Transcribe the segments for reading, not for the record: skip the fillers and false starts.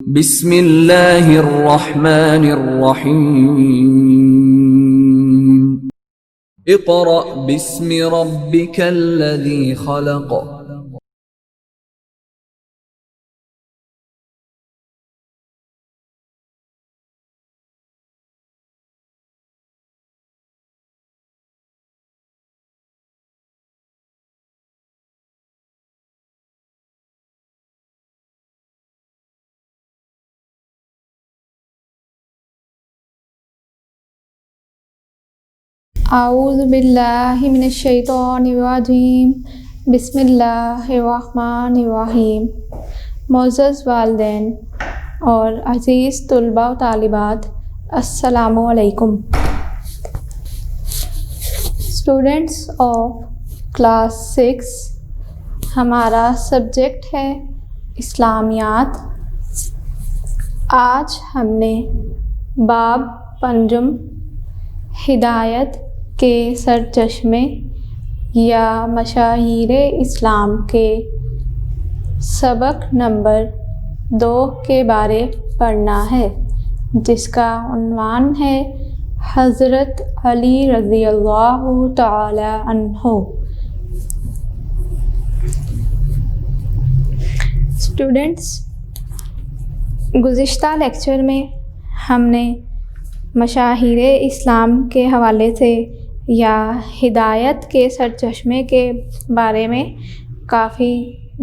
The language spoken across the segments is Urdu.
بسم اللہ الرحمن الرحیم اقرأ باسم ربک الذی خلق اعوذ باللہ من الشیطان الرجیم بسم اللہ الرحمن الرحیم۔ معزز والدین اور عزیز طلباء و طالبات، السلام علیکم۔ اسٹوڈنٹس آف کلاس 6، ہمارا سبجیکٹ ہے اسلامیات۔ آج ہم نے باب پنجم ہدایت کے سرچشمے یا مشاہیر اسلام کے سبق نمبر 2 کے بارے پڑھنا ہے، جس کا عنوان ہے حضرت علی رضی اللہ تعالی عنہ۔ اسٹوڈنٹس، گزشتہ لیکچر میں ہم نے مشاہیر اسلام کے حوالے سے یا ہدایت کے سرچشمے کے بارے میں کافی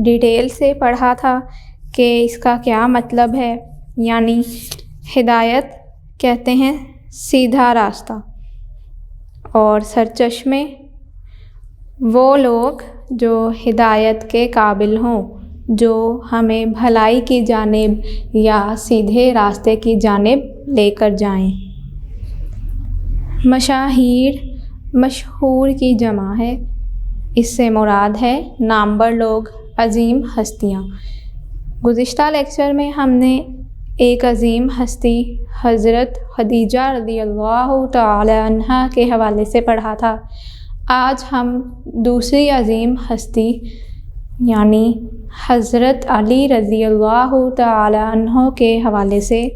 ڈیٹیل سے پڑھا تھا کہ اس کا کیا مطلب ہے۔ یعنی ہدایت کہتے ہیں سیدھا راستہ، اور سرچشمے وہ لوگ جو ہدایت کے قابل ہوں، جو ہمیں بھلائی کی جانب یا سیدھے راستے کی جانب لے کر جائیں۔ مشاہیر مشہور کی جمع ہے، اس سے مراد ہے نامور لوگ، عظیم ہستیاں۔ گزشتہ لیکچر میں ہم نے ایک عظیم ہستی حضرت خدیجہ رضی اللہ تعالی عنہا کے حوالے سے پڑھا تھا۔ آج ہم دوسری عظیم ہستی یعنی حضرت علی رضی اللہ تعالی عنہ کے حوالے سے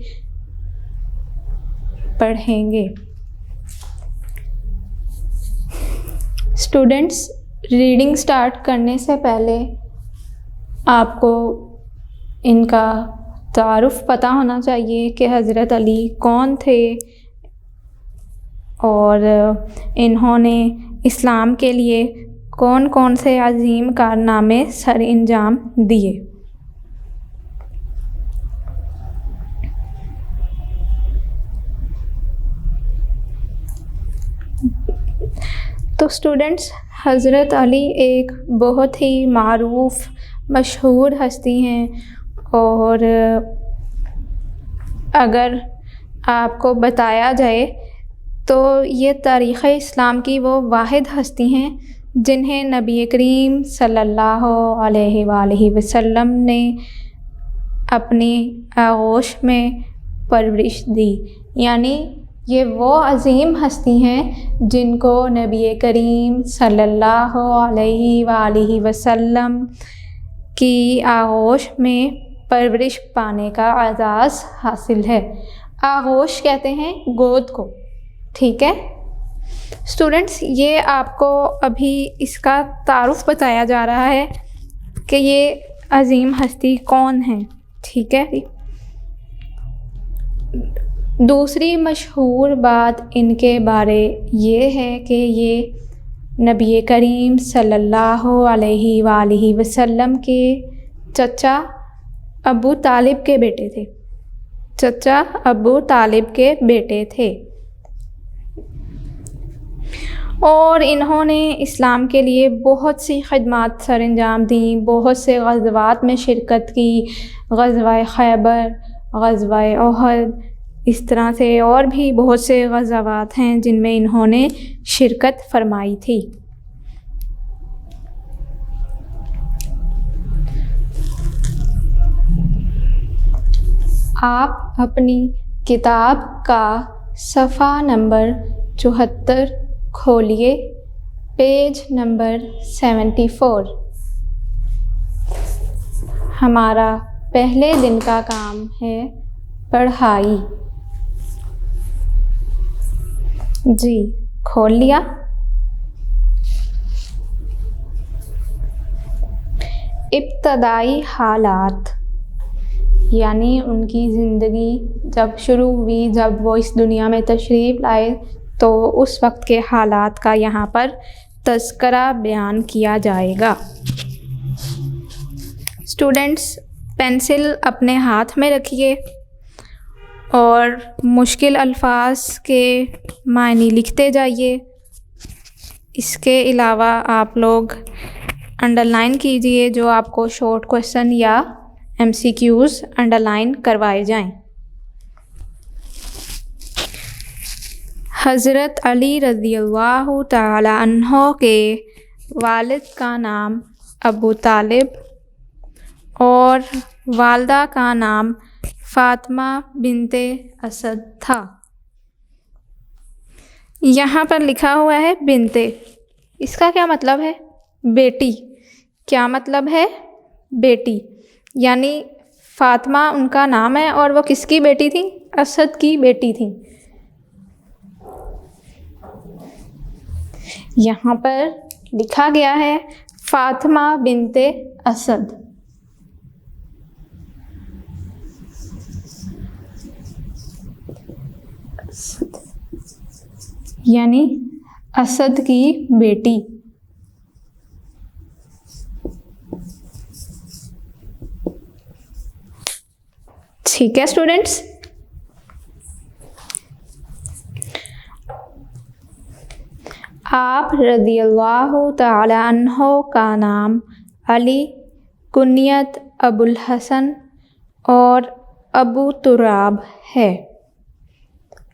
پڑھیں گے۔ اسٹوڈنٹس، ریڈنگ سٹارٹ کرنے سے پہلے آپ کو ان کا تعارف پتہ ہونا چاہیے کہ حضرت علی کون تھے اور انہوں نے اسلام کے لیے کون کون سے عظیم کارنامے سر انجام دیے۔ تو اسٹوڈنٹس، حضرت علی ایک بہت ہی معروف مشہور ہستی ہیں، اور اگر آپ کو بتایا جائے تو یہ تاریخ اسلام کی وہ واحد ہستی ہیں جنہیں نبی کریم صلی اللہ علیہ وآلہ وسلم نے اپنی آغوش میں پرورش دی۔ یعنی یہ وہ عظیم ہستی ہیں جن کو نبی کریم صلی اللہ علیہ وآلہ وسلم کی آغوش میں پرورش پانے کا اعزاز حاصل ہے۔ آغوش کہتے ہیں گود کو، ٹھیک ہے اسٹوڈنٹس؟ یہ آپ کو ابھی اس کا تعارف بتایا جا رہا ہے کہ یہ عظیم ہستی کون ہیں، ٹھیک ہے۔ دوسری مشہور بات ان کے بارے یہ ہے کہ یہ نبی کریم صلی اللہ علیہ وآلہ وسلم کے چچا ابو طالب کے بیٹے تھے، چچا ابو طالب کے بیٹے تھے، اور انہوں نے اسلام کے لیے بہت سی خدمات سر انجام دیں، بہت سے غزوات میں شرکت کی، غزوہ خیبر، غزوہ احد، اس طرح سے اور بھی بہت سے غزوات ہیں جن میں انہوں نے شرکت فرمائی تھی۔ آپ اپنی کتاب کا صفحہ نمبر 74 کھولیے، پیج نمبر 74۔ ہمارا پہلے دن کا کام ہے پڑھائی. جی کھول لیا. ابتدائی حالات یعنی ان کی زندگی جب شروع ہوئی، جب وہ اس دنیا میں تشریف لائے تو اس وقت کے حالات کا یہاں پر تذکرہ بیان کیا جائے گا. اسٹوڈنٹس پینسل اپنے ہاتھ میں رکھیے اور مشکل الفاظ کے معنی لکھتے جائیے. اس کے علاوہ آپ لوگ انڈر لائن کیجئے جو آپ کو شارٹ کویسچن یا MCQs انڈر لائن کروائے جائیں. حضرت علی رضی اللہ تعالی عنہ کے والد کا نام ابو طالب اور والدہ کا نام فاطمہ بنت اسد تھا. یہاں پر لکھا ہوا ہے بنتے، اس کا کیا مطلب ہے؟ بیٹی. کیا مطلب ہے؟ بیٹی. یعنی فاطمہ ان کا نام ہے اور وہ کس کی بیٹی تھی؟ اسد کی بیٹی تھی. یہاں پر لکھا گیا ہے فاطمہ بنت اسد. یعنی اسد کی بیٹی. ٹھیک ہے اسٹوڈنٹس. آپ رضی اللہ تعالی عنہ کا نام علی، کنیت ابو الحسن اور ابو تراب ہے.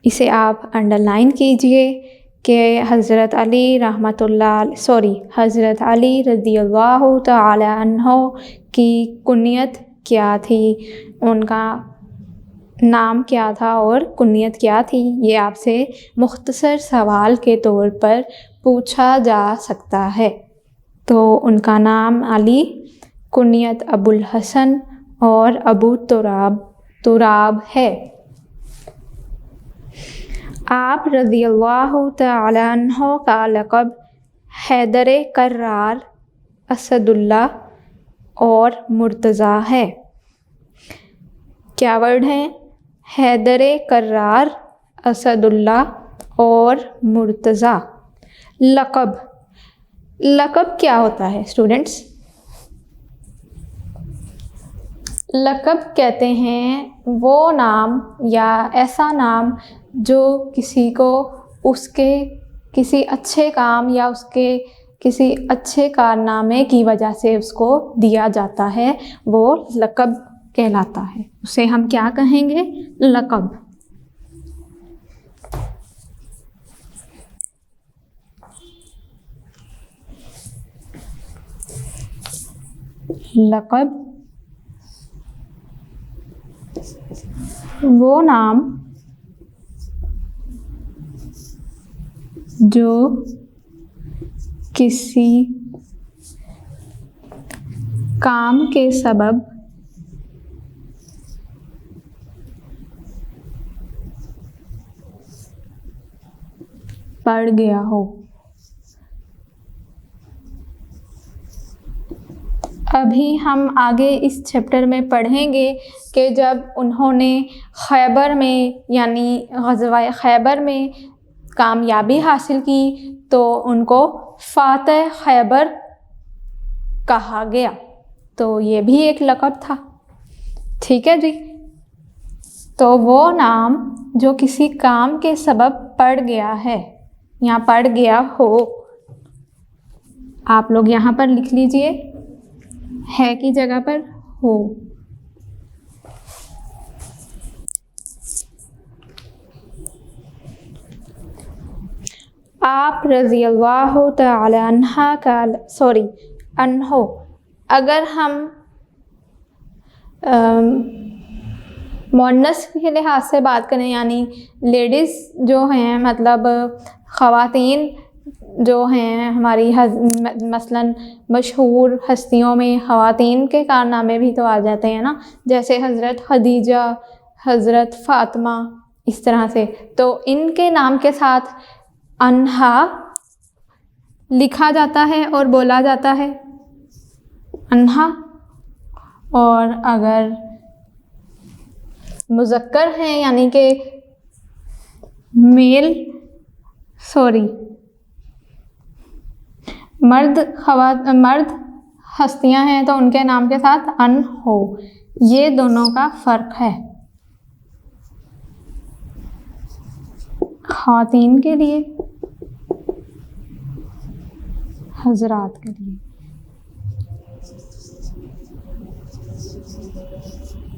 اسے آپ انڈر لائن کیجئے کہ حضرت علی حضرت علی رضی اللہ تعالی عنہ کی کنیت کیا تھی، ان کا نام کیا تھا اور کنیت کیا تھی. یہ آپ سے مختصر سوال کے طور پر پوچھا جا سکتا ہے. تو ان کا نام علی، کنیت ابو الحسن اور ابو تراب ہے. آپ رضی اللہ تعالی عنہ کا لقب حیدر کرار، اسد اللہ اور مرتضیٰ ہے. کیا ورڈ ہیں؟ حیدر کرار، اسد اللہ اور مرتضیٰ. لقب کیا ہوتا ہے اسٹوڈنٹس؟ لقب کہتے ہیں وہ نام یا ایسا نام جو کسی کو اس کے کسی اچھے کام یا اس کے کسی اچھے کارنامے کی وجہ سے اس کو دیا جاتا ہے، وہ لقب کہلاتا ہے. اسے ہم کیا کہیں گے؟ لقب. لقب وہ نام جو کسی کام کے سبب پڑ گیا ہو. ابھی ہم آگے اس چیپٹر میں پڑھیں گے کہ جب انہوں نے خیبر میں یعنی غزوہ خیبر میں کامیابی حاصل کی تو ان کو فاتح خیبر کہا گیا. تو یہ بھی ایک لقب تھا. ٹھیک ہے جی. تو وہ نام جو کسی کام کے سبب پڑ گیا ہے یا پڑ گیا ہو، آپ لوگ یہاں پر لکھ لیجئے، ہے کی جگہ پر ہو. آپ رضی اللہ تعالی عنہ اگر ہم مؤنث کے لحاظ سے بات کریں یعنی لیڈیز جو ہیں مطلب خواتین جو ہیں ہماری مثلاً مشہور ہستیوں میں خواتین کے کارنامے بھی تو آ جاتے ہیں نا، جیسے حضرت خدیجہ، حضرت فاطمہ، اس طرح سے، تو ان کے نام کے ساتھ انہا لکھا جاتا ہے اور بولا جاتا ہے انہا۔ اور اگر مذکر ہیں یعنی کہ مرد ہستیاں ہیں تو ان کے نام کے ساتھ ان ہو، یہ دونوں کا فرق ہے خواتین کے لیے، حضرات کے لیے،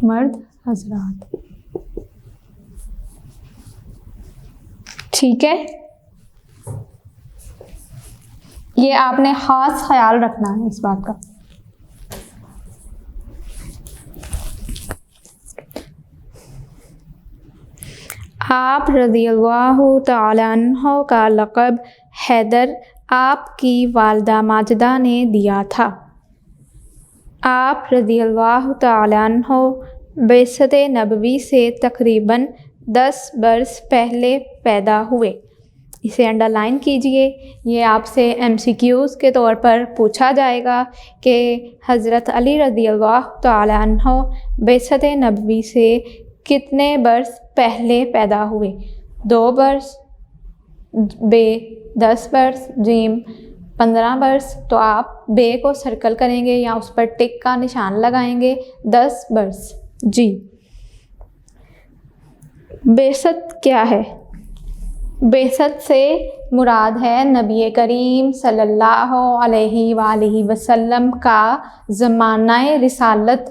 مرد حضرات، ٹھیک ہے؟ یہ آپ نے خاص خیال رکھنا ہے اس بات کا۔ آپ رضی اللہ تعالی عنہ کا لقب حیدر آپ کی والدہ ماجدہ نے دیا تھا۔ آپ رضی اللہ تعالی عنہ بعثت نبوی سے تقریباً 10 برس پہلے پیدا ہوئے۔ اسے انڈر لائن کیجئے، یہ آپ سے MCQs کے طور پر پوچھا جائے گا کہ حضرت علی رضی اللہ تعالی عنہ بعثت نبوی سے کتنے برس پہلے پیدا ہوئے؟ 2 برس، بے 10 برس، جیم 15 برس، تو آپ بے کو سرکل کریں گے یا اس پر ٹک کا نشان لگائیں گے، 10 برس۔ جی، بعثت کیا ہے؟ بعثت سے مراد ہے نبی کریم صلی اللہ علیہ وآلہ وسلم کا زمانہ رسالت۔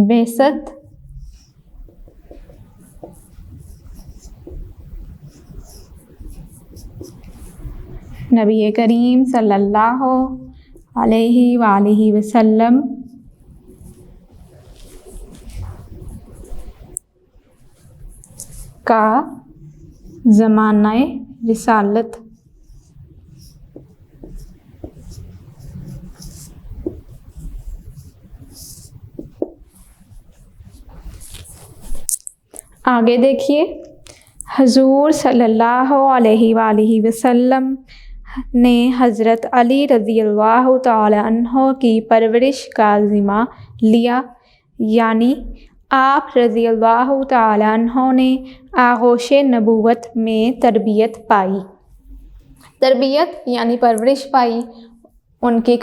بعثت نبی کریم صلی اللہ علیہ وآلہ وسلم کا زمانہ رسالت۔ آگے دیکھیے، حضور صلی اللہ علیہ وآلہ وسلم نے حضرت علی رضی اللہ تعالی عنہ کی پرورش کا ذمہ لیا، یعنی آپ رضی اللہ تعالی عنہ نے آغوش نبوت میں تربیت پائی۔ تربیت یعنی پرورش پائی، ان کی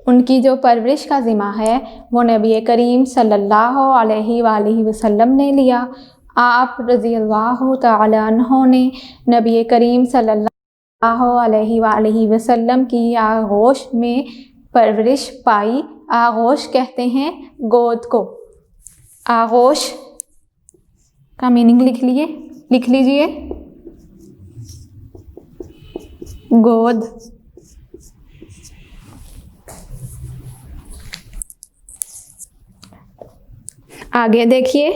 ان کی جو پرورش کا ذمہ ہے وہ نبی کریم صلی اللہ علیہ وآلہ وسلم نے لیا۔ آپ رضی اللہ تعالی عنہ نے نبی کریم صلی اللہ علیہ وآلہ وسلم کی آغوش میں پرورش پائی۔ آغوش کہتے ہیں گود کو۔ آغوش کا میننگ لکھ لیجئے، گود۔ آگے دیکھیے،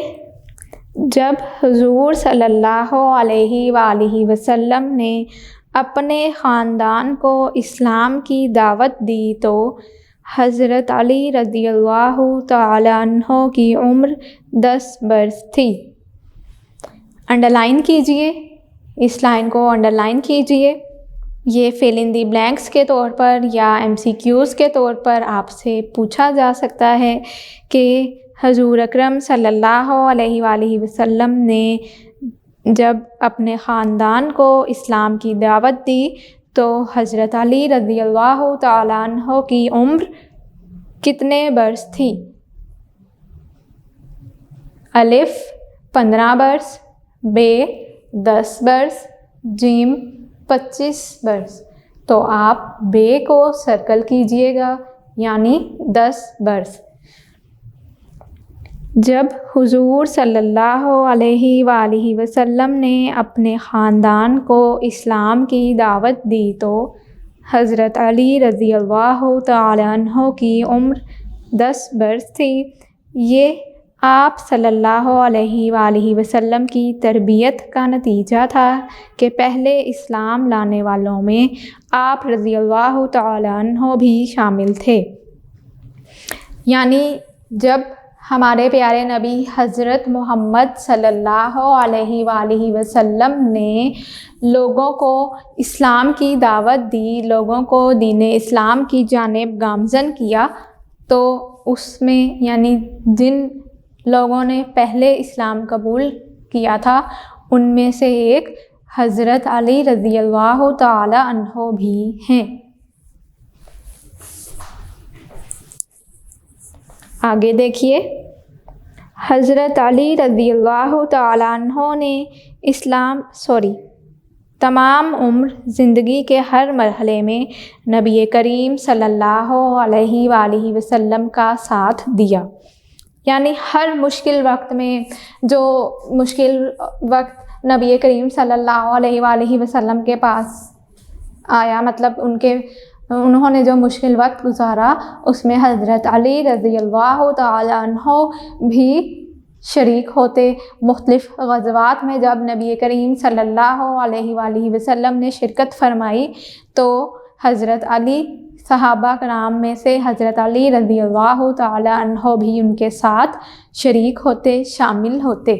جب حضور صلی اللہ علیہ وآلہ وسلم نے اپنے خاندان کو اسلام کی دعوت دی تو حضرت علی رضی اللہ تعالی عنہ کی عمر 10 برس تھی۔ انڈر لائن کیجئے، اس لائن کو انڈر لائن کیجئے، یہ فل ان دی بلینکس کے طور پر یا MCQs کے طور پر آپ سے پوچھا جا سکتا ہے کہ حضور اکرم صلی اللہ علیہ وآلہ وسلم نے جب اپنے خاندان کو اسلام کی دعوت دی تو حضرت علی رضی اللہ تعالی عنہ کی عمر کتنے برس تھی؟ الف 15 برس، بے 10 برس، جیم 25 برس، تو آپ بے کو سرکل کیجئے گا یعنی 10 برس۔ جب حضور صلی اللہ علیہ وآلہ وسلم نے اپنے خاندان کو اسلام کی دعوت دی تو حضرت علی رضی اللہ تعالی عنہ کی عمر 10 برس تھی۔ یہ آپ صلی اللہ علیہ وآلہ وسلم کی تربیت کا نتیجہ تھا کہ پہلے اسلام لانے والوں میں آپ رضی اللہ تعالیٰ عنہ بھی شامل تھے۔ یعنی جب ہمارے پیارے نبی حضرت محمد صلی اللہ علیہ وآلہ وسلم نے لوگوں کو اسلام کی دعوت دی، لوگوں کو دین اسلام کی جانب گامزن کیا، تو اس میں یعنی جن لوگوں نے پہلے اسلام قبول کیا تھا ان میں سے ایک حضرت علی رضی اللہ تعالی عنہ بھی ہیں۔ آگے دیکھیے، حضرت علی رضی اللہ تعالی عنہ نے تمام عمر زندگی کے ہر مرحلے میں نبی کریم صلی اللہ علیہ وآلہ وسلم کا ساتھ دیا۔ یعنی ہر مشکل وقت میں جو مشکل وقت نبی کریم صلی اللہ علیہ وآلہ وسلم کے پاس آیا، مطلب انہوں نے جو مشکل وقت گزارا، اس میں حضرت علی رضی اللہ تعالی عنہ بھی شریک ہوتے۔ مختلف غزوات میں جب نبی کریم صلی اللہ علیہ وآلہ وسلم نے شرکت فرمائی تو حضرت علی، صحابہ کرام میں سے حضرت علی رضی اللہ تعالی عنہ بھی ان کے ساتھ شریک ہوتے، شامل ہوتے۔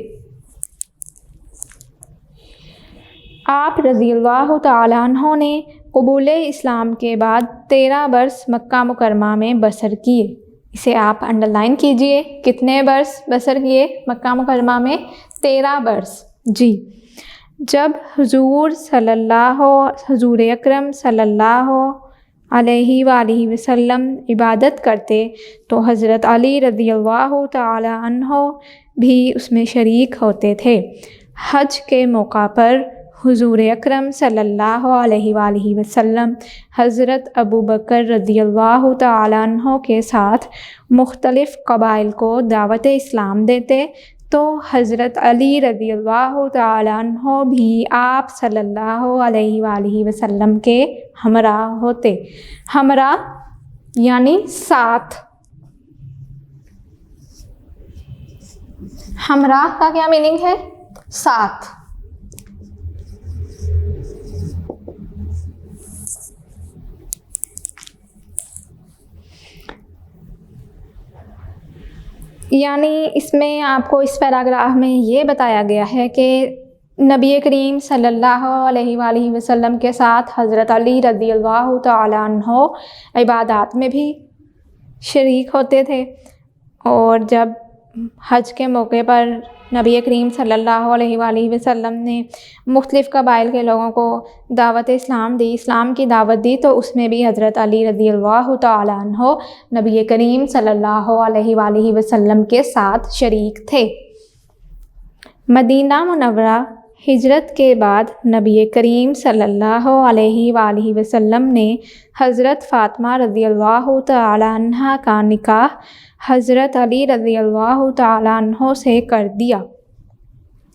آپ رضی اللہ تعالی عنہ نے قبول اسلام کے بعد 13 برس مکہ مکرمہ میں بسر کیے۔ اسے آپ انڈرلائن کیجئے، کتنے برس بسر کیے مکہ مکرمہ میں؟ 13 برس۔ جی، جب حضور اکرم صلی اللہ علیہ وآلہ وسلم عبادت کرتے تو حضرت علی رضی اللہ تعالی عنہ بھی اس میں شریک ہوتے تھے۔ حج کے موقع پر حضور اکرم صلی اللہ علیہ وآلہ وسلم حضرت ابوبکر رضی اللہ تعالیٰ عنہ کے ساتھ مختلف قبائل کو دعوت اسلام دیتے تو حضرت علی رضی اللہ تعالیٰ عنہ بھی آپ صلی اللہ علیہ وآلہ وسلم کے ہمراہ ہوتے۔ ہمراہ یعنی ساتھ۔ ہمراہ کا کیا میننگ ہے؟ ساتھ۔ یعنی اس میں آپ کو اس پیراگراف میں یہ بتایا گیا ہے کہ نبی کریم صلی اللہ علیہ وآلہ وسلم کے ساتھ حضرت علی رضی اللہ تعالیٰ عنہ عبادات میں بھی شریک ہوتے تھے، اور جب حج کے موقع پر نبی کریم صلی اللہ علیہ وآلہ وسلم نے مختلف قبائل کے لوگوں کو دعوت اسلام دی، اسلام کی دعوت دی، تو اس میں بھی حضرت علی رضی اللہ تعالیٰ عنہ نبی کریم صلی اللہ علیہ وآلہ وسلم کے ساتھ شریک تھے۔ مدینہ منورہ ہجرت کے بعد نبی کریم صلی اللہ علیہ وآلہ وسلم نے حضرت فاطمہ رضی اللہ تعالیٰ عنہ کا نکاح حضرت علی رضی اللہ تعالیٰ عنہ سے کر دیا۔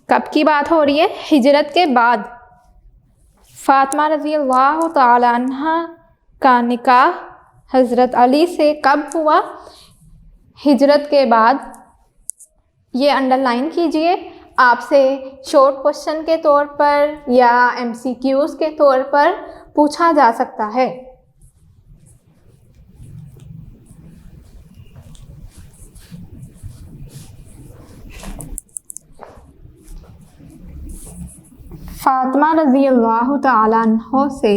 کب کی بات ہو رہی ہے؟ ہجرت کے بعد۔ فاطمہ رضی اللہ تعالیٰ عنہ کا نکاح حضرت علی سے کب ہوا؟ ہجرت کے بعد۔ یہ انڈرلائن کیجئے، آپ سے شارٹ کوشچن کے طور پر یا MCQs کے طور پر پوچھا جا سکتا ہے۔ فاطمہ رضی اللہ تعالیٰ عنہ سے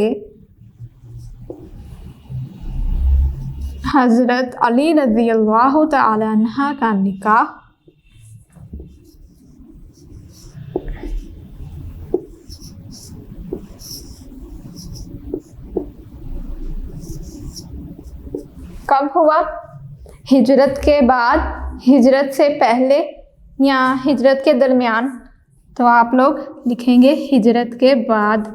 حضرت علی رضی اللہ تعالیٰ عنہ کا نکاح کب ہوا؟ ہجرت کے بعد، ہجرت سے پہلے یا ہجرت کے درمیان؟ تو آپ لوگ لکھیں گے ہجرت کے بعد۔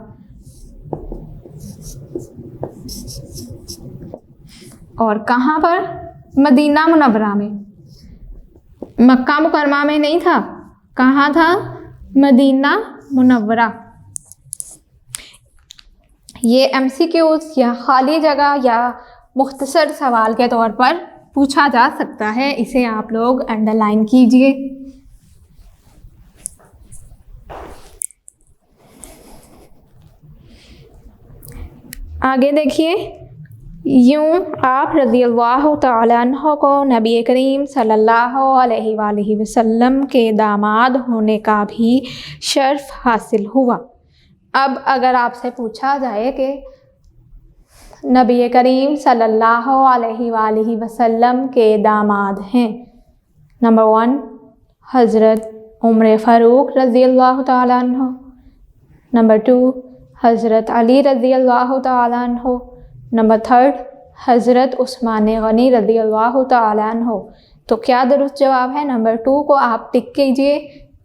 اور کہاں پر؟ مدینہ منورہ میں۔ مکہ مکرمہ میں نہیں تھا، کہاں تھا؟ مدینہ منورہ۔ یہ MCQs یا خالی جگہ یا مختصر سوال کے طور پر پوچھا جا سکتا ہے، اسے آپ لوگ انڈر لائن کیجئے۔ آگے دیکھیے، یوں آپ رضی اللہ تعالیٰ عنہ کو نبی کریم صلی اللہ علیہ وآلہ وسلم کے داماد ہونے کا بھی شرف حاصل ہوا۔ اب اگر آپ سے پوچھا جائے کہ نبی کریم صلی اللہ علیہ وآلہ وسلم کے داماد ہیں، نمبر 1 حضرت عمر فاروق رضی اللہ تعالیٰ عنہ، نمبر 2 حضرت علی رضی اللہ تعالیٰ عنہ، نمبر 3 حضرت عثمان غنی رضی اللہ تعالیٰ عنہ۔ تو کیا درست جواب ہے؟ نمبر 2 کو آپ ٹک کیجئے،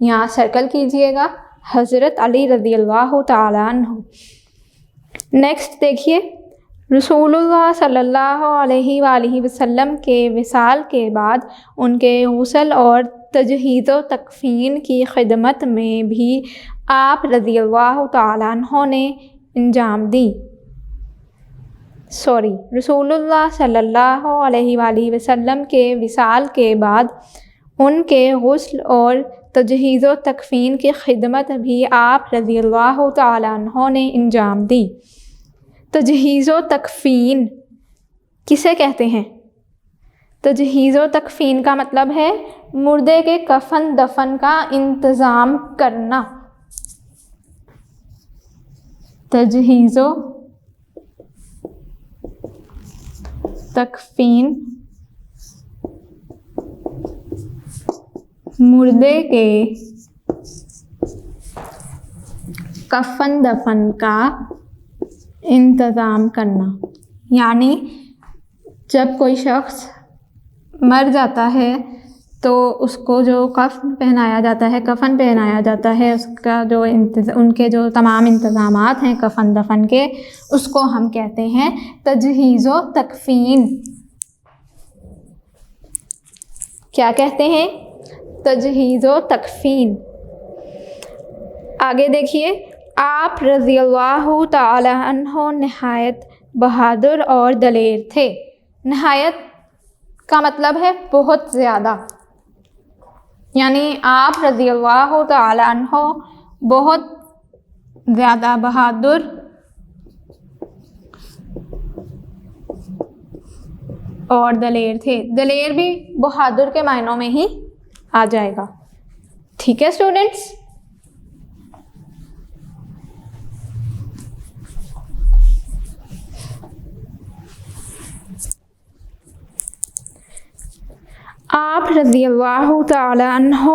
یہاں سرکل کیجئے گا، حضرت علی رضی اللہ تعالیٰ عنہ۔ نیکسٹ دیکھیے، رسول اللہ صلی اللہ علیہ وآلہ وسلم کے وصال کے بعد ان کے غسل اور تجہیز و تکفین کی خدمت میں بھی آپ رضی اللہ تعالیٰ عنہ نے انجام دی۔ رسول اللہ صلی اللہ علیہ وآلہ وسلم کے وصال کے بعد ان کے غسل اور تجہیز و تکفین کی خدمت بھی آپ رضی اللہ تعالیٰ عنہ نے انجام دی۔ تجہیز و تکفین کسے کہتے ہیں؟ تجہیز و تکفین کا مطلب ہے مردے کے کفن دفن کا انتظام کرنا۔ تجہیز و تکفین مردے کے کفن دفن کا انتظام کرنا، یعنی جب کوئی شخص مر جاتا ہے تو اس کو جو کفن پہنایا جاتا ہے اس کا جو ان کے جو تمام انتظامات ہیں کفن دفن کے، اس کو ہم کہتے ہیں تجہیز و تکفین۔ کیا کہتے ہیں؟ تجہیز و تکفین۔ آگے دیکھیے، آپ رضی اللہ تعالی عنہ نہایت بہادر اور دلیر تھے۔ نہایت کا مطلب ہے بہت زیادہ، یعنی آپ رضی اللہ تعالی عنہ بہت زیادہ بہادر اور دلیر تھے۔ دلیر بھی بہادر کے معنوں میں ہی آ جائے گا۔ ٹھیک ہے اسٹوڈنٹس؟ آپ رضی اللہ تعالی عنہ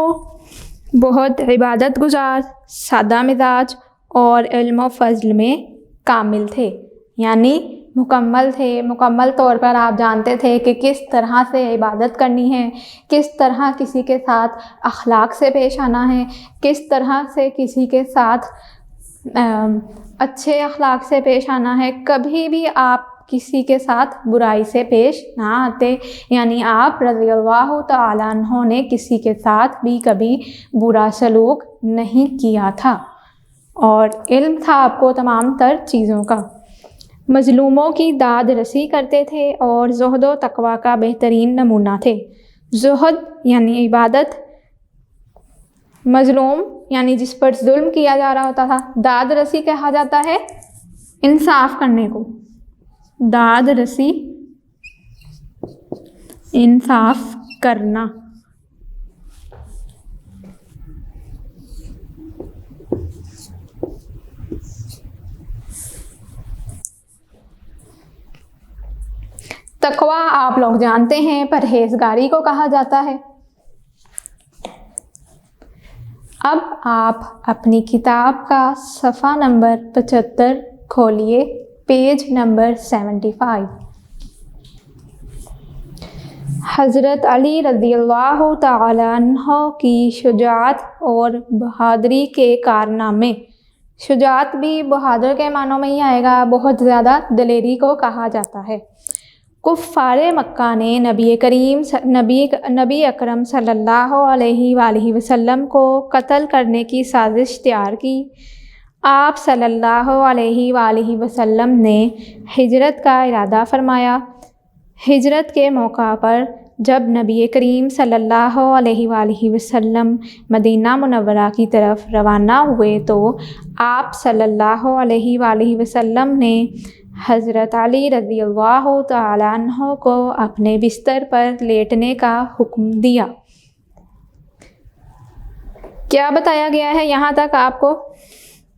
بہت عبادت گزار، سادہ مزاج اور علم و فضل میں کامل تھے، یعنی مکمل تھے۔ مکمل طور پر آپ جانتے تھے کہ کس طرح سے عبادت کرنی ہے، کس طرح کسی کے ساتھ اخلاق سے پیش آنا ہے، کس طرح سے کسی کے ساتھ اچھے اخلاق سے پیش آنا ہے۔ کبھی بھی آپ کسی کے ساتھ برائی سے پیش نہ آتے، یعنی آپ رضی اللہ تعالیٰ عنہ نے کسی کے ساتھ بھی کبھی برا سلوک نہیں کیا تھا، اور علم تھا آپ کو تمام تر چیزوں کا۔ مظلوموں کی داد رسی کرتے تھے اور زہد و تقویٰ کا بہترین نمونہ تھے۔ زہد یعنی عبادت، مظلوم یعنی جس پر ظلم کیا جا رہا ہوتا تھا، داد رسی کہا جاتا ہے انصاف کرنے کو۔ داد رسی، انصاف کرنا۔ تقویٰ آپ لوگ جانتے ہیں پرہیزگاری کو کہا جاتا ہے۔ اب آپ اپنی کتاب کا صفحہ نمبر 75 کھولیے، پیج نمبر 75۔ حضرت علی رضی اللہ تعالی عنہ کی شجاعت اور بہادری کے کارنامے۔ شجاعت بھی بہادر کے معنوں میں ہی آئے گا، بہت زیادہ دلیری کو کہا جاتا ہے۔ کفار مکہ نے نبی اکرم صلی اللہ علیہ وآلہ وسلم کو قتل کرنے کی سازش تیار کی۔ آپ صلی اللہ علیہ وآلہ وسلم نے ہجرت کا ارادہ فرمایا۔ ہجرت کے موقع پر جب نبی کریم صلی اللہ علیہ وآلہ وسلم مدینہ منورہ کی طرف روانہ ہوئے تو آپ صلی اللہ علیہ وآلہ وسلم نے حضرت علی رضی اللہ تعالیٰ عنہ کو اپنے بستر پر لیٹنے کا حکم دیا۔ کیا بتایا گیا ہے یہاں تک آپ کو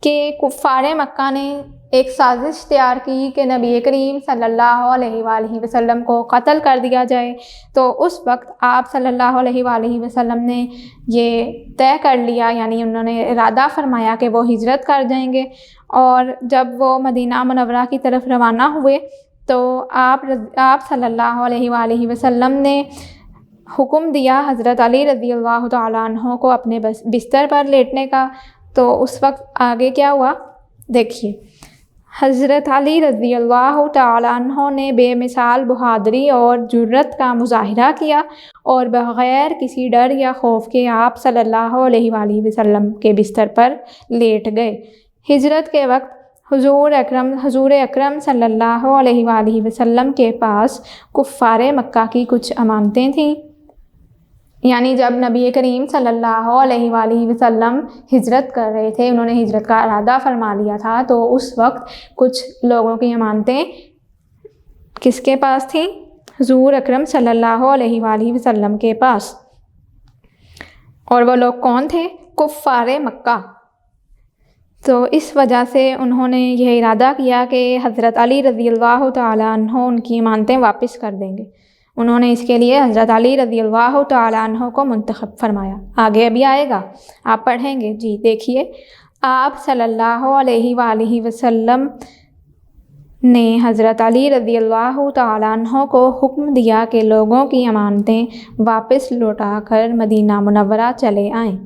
کہ کفار مکہ نے ایک سازش تیار کی کہ نبی کریم صلی اللہ علیہ وآلہ وسلم کو قتل کر دیا جائے، تو اس وقت آپ صلی اللہ علیہ وآلہ وسلم نے یہ طے کر لیا، یعنی انہوں نے ارادہ فرمایا کہ وہ ہجرت کر جائیں گے، اور جب وہ مدینہ منورہ کی طرف روانہ ہوئے تو آپ صلی اللہ علیہ وآلہ وسلم نے حکم دیا حضرت علی رضی اللہ تعالیٰ عنہ کو اپنے بستر پر لیٹنے کا۔ تو اس وقت آگے کیا ہوا دیکھیے، حضرت علی رضی اللہ تعالیٰ عنہ نے بے مثال بہادری اور جرت کا مظاہرہ کیا اور بغیر کسی ڈر یا خوف کے آپ صلی اللہ علیہ وآلہ وسلم کے بستر پر لیٹ گئے۔ ہجرت کے وقت حضور اکرم صلی اللہ علیہ وآلہ وسلم کے پاس کفار مکہ کی کچھ امانتیں تھیں، یعنی جب نبی کریم صلی اللہ علیہ وآلہ وسلم ہجرت کر رہے تھے، انہوں نے ہجرت کا ارادہ فرما لیا تھا، تو اس وقت کچھ لوگوں کی امانتیں کس کے پاس تھیں؟ حضور اکرم صلی اللہ علیہ وآلہ وسلم کے پاس۔ اور وہ لوگ کون تھے؟ کفار مکہ۔ تو اس وجہ سے انہوں نے یہ ارادہ کیا کہ حضرت علی رضی اللہ تعالیٰ عنہ ان کی امانتیں واپس کر دیں گے۔ انہوں نے اس کے لیے حضرت علی رضی اللہ تعالیٰ عنہ کو منتخب فرمایا۔ آگے ابھی آئے گا، آپ پڑھیں گے۔ جی دیکھیے، آپ صلی اللہ علیہ وآلہ وسلم نے حضرت علی رضی اللہ تعالیٰ عنہ کو حکم دیا کہ لوگوں کی امانتیں واپس لوٹا کر مدینہ منورہ چلے آئیں،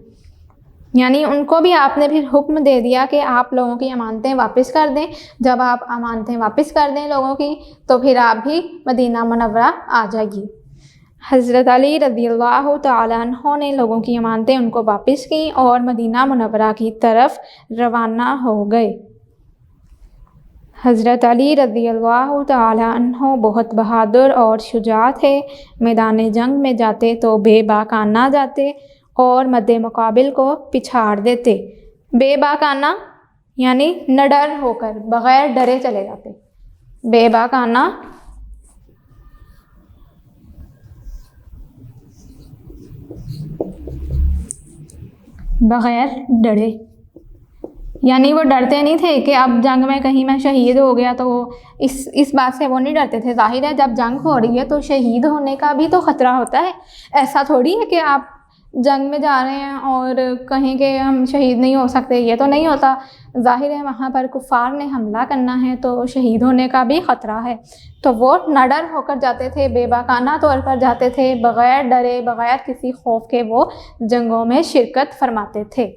یعنی ان کو بھی آپ نے پھر حکم دے دیا کہ آپ لوگوں کی امانتیں واپس کر دیں۔ جب آپ امانتیں واپس کر دیں لوگوں کی تو پھر آپ بھی مدینہ منورہ آ جائیے۔ حضرت علی رضی اللہ تعالیٰ عنہ نے لوگوں کی امانتیں ان کو واپس کیں اور مدینہ منورہ کی طرف روانہ ہو گئے۔ حضرت علی رضی اللہ تعالیٰ عنہ بہت بہادر اور شجاع تھے۔ میدان جنگ میں جاتے تو بے باکانہ جاتے اور مد مقابل کو پچھاڑ دیتے۔ بے باکانہ یعنی نڈر ہو کر، بغیر ڈرے چلے جاتے۔ بے باکانہ بغیر ڈرے، یعنی وہ ڈرتے نہیں تھے کہ اب جنگ میں کہیں میں شہید ہو گیا، تو اس بات سے وہ نہیں ڈرتے تھے۔ ظاہر ہے جب جنگ ہو رہی ہے تو شہید ہونے کا بھی تو خطرہ ہوتا ہے۔ ایسا تھوڑی ہے کہ آپ جنگ میں جا رہے ہیں اور کہیں کہ ہم شہید نہیں ہو سکتے، یہ تو نہیں ہوتا۔ ظاہر ہے وہاں پر کفار نے حملہ کرنا ہے تو شہید ہونے کا بھی خطرہ ہے، تو وہ نڈر ہو کر جاتے تھے، بے باکانہ طور پر جاتے تھے، بغیر ڈرے، بغیر کسی خوف کے وہ جنگوں میں شرکت فرماتے تھے۔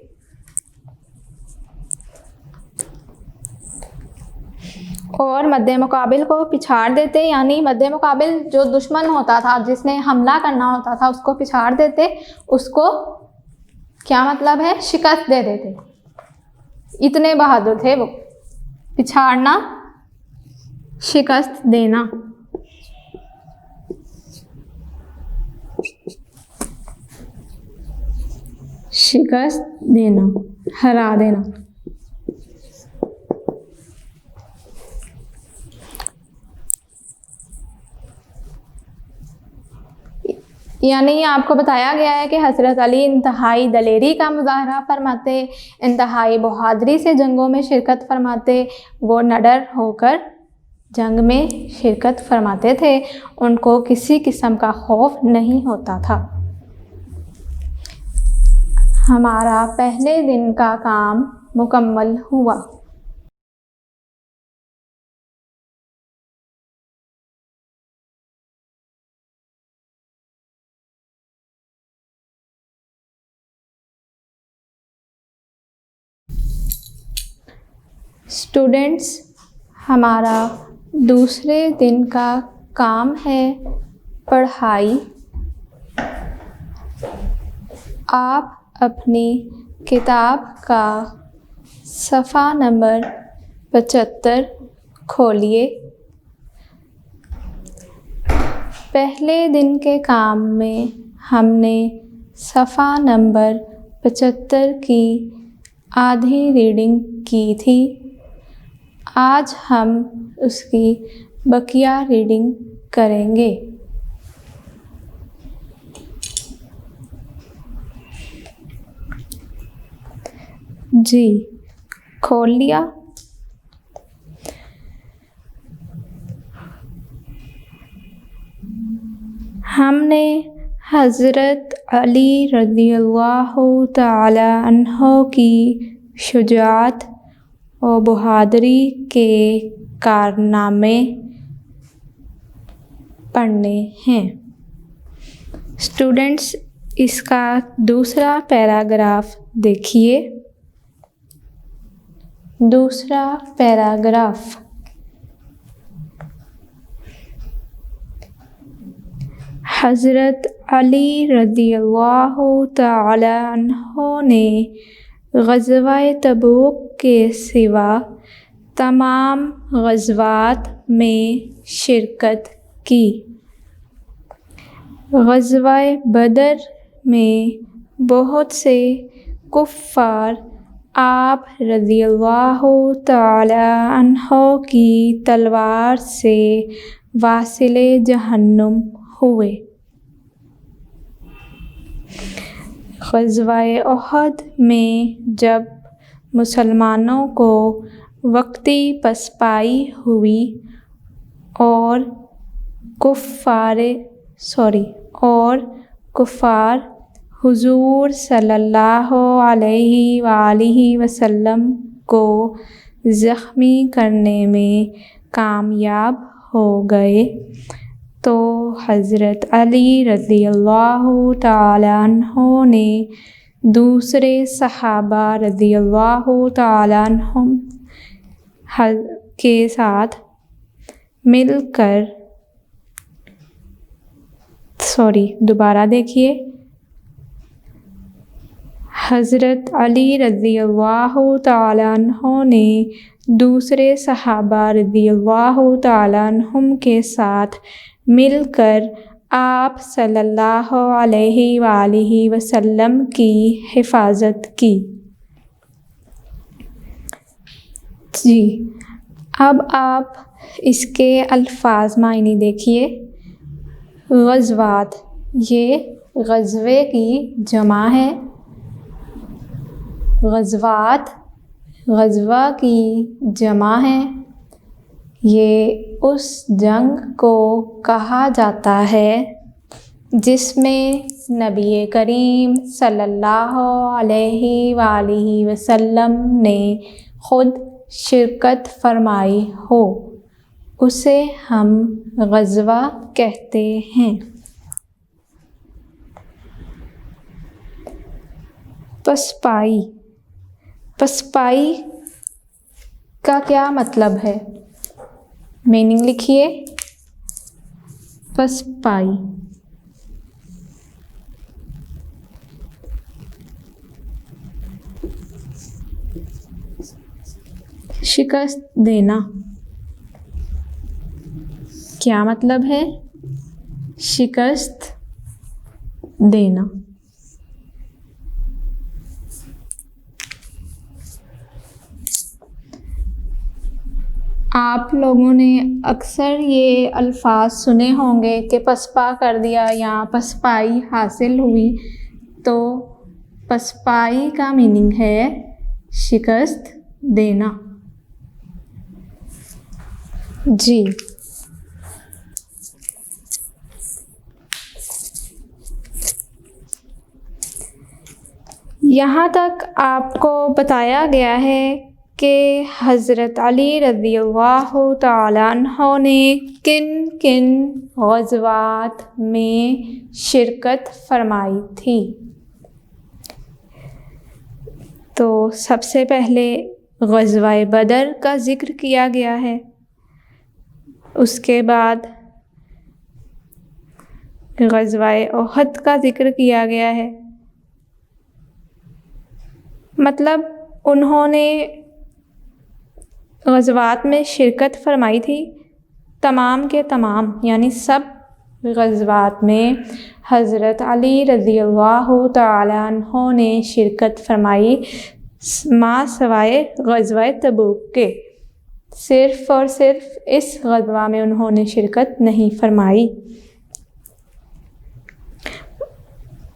اور مد مقابل کو پچھاڑ دیتے، یعنی مد مقابل جو دشمن ہوتا تھا، جس نے حملہ کرنا ہوتا تھا، اس کو پچھاڑ دیتے۔ اس کو کیا مطلب ہے؟ شکست دے دیتے۔ اتنے بہادر تھے وہ۔ پچھاڑنا، شکست دینا۔ شکست دینا، ہرا دینا۔ یعنی آپ کو بتایا گیا ہے کہ حضرت علی انتہائی دلیری کا مظاہرہ فرماتے، انتہائی بہادری سے جنگوں میں شرکت فرماتے، وہ نڈر ہو کر جنگ میں شرکت فرماتے تھے، ان کو کسی قسم کا خوف نہیں ہوتا تھا۔ ہمارا پہلے دن کا کام مکمل ہوا۔ اسٹوڈنٹس، ہمارا دوسرے دن کا کام ہے پڑھائی۔ آپ اپنی کتاب کا صفحہ نمبر 75 کھولیے۔ پہلے دن کے کام میں ہم نے صفحہ نمبر 75 کی آدھی ریڈنگ کی تھی۔ آج ہم اس کی بقیہ ریڈنگ کریں گے۔ جی کھول لیا؟ ہم نے حضرت علی رضی اللہ تعالی عنہ کی شجاعت و بہادری کے کارنامے پڑھنے ہیں۔ اسٹوڈنٹس اس کا دوسرا پیراگراف دیکھیے۔ دوسرا پیراگراف، حضرت علی رضی اللہ تعالی عنہ نے غزوہ تبوک کے سوا تمام غزوات میں شرکت کی۔ غزوہ بدر میں بہت سے کفار آپ رضی اللہ تعالی عنہ کی تلوار سے واصل جہنم ہوئے۔ غزوہ احد میں جب مسلمانوں کو وقتی پسپائی ہوئی اور کفار حضور صلی اللہ علیہ وآلہ وسلم کو زخمی کرنے میں کامیاب ہو گئے تو حضرت علی رضی اللہ تعالی عنہ نے دوسرے صحابہ رضی اللہ تعالی عنہم کے ساتھ مل کر دوبارہ دیکھیے۔ حضرت علی رضی اللہ تعالی عنہ نے دوسرے صحابہ رضی اللہ تعالی عنہم کے ساتھ مل کر آپ صلی اللہ علیہ وآلہ وسلم کی حفاظت کی۔ جی اب آپ اس کے الفاظ معنی دیکھیے۔ غزوات، یہ غزوے کی جمع ہے۔ غزوات غزوہ کی جمع ہے۔ یہ اس جنگ کو کہا جاتا ہے جس میں نبی کریم صلی اللہ علیہ وآلہ وسلم نے خود شرکت فرمائی ہو، اسے ہم غزوہ کہتے ہیں۔ پسپائی کا کیا مطلب ہے؟ میننگ لکھیے۔ پسپائی شکست دینا۔ کیا مطلب ہے؟ شکست دینا۔ آپ لوگوں نے اکثر یہ الفاظ سنے ہوں گے کہ پسپا کر دیا یا پسپائی حاصل ہوئی، تو پسپائی کا میننگ ہے شکست دینا۔ جی یہاں تک آپ کو بتایا گیا ہے کہ حضرت علی رضی اللہ تعالی عنہ نے کن کن غزوات میں شرکت فرمائی تھی۔ تو سب سے پہلے غزوہ بدر کا ذکر کیا گیا ہے، اس کے بعد غزوہ احد کا ذکر کیا گیا ہے۔ مطلب انہوں نے غزوات میں شرکت فرمائی تھی، تمام کے تمام، یعنی سب غزوات میں حضرت علی رضی اللہ تعالیٰ عنہ نے شرکت فرمائی ماں سوائے غزوہ تبوک کے۔ صرف اور صرف اس غزوہ میں انہوں نے شرکت نہیں فرمائی۔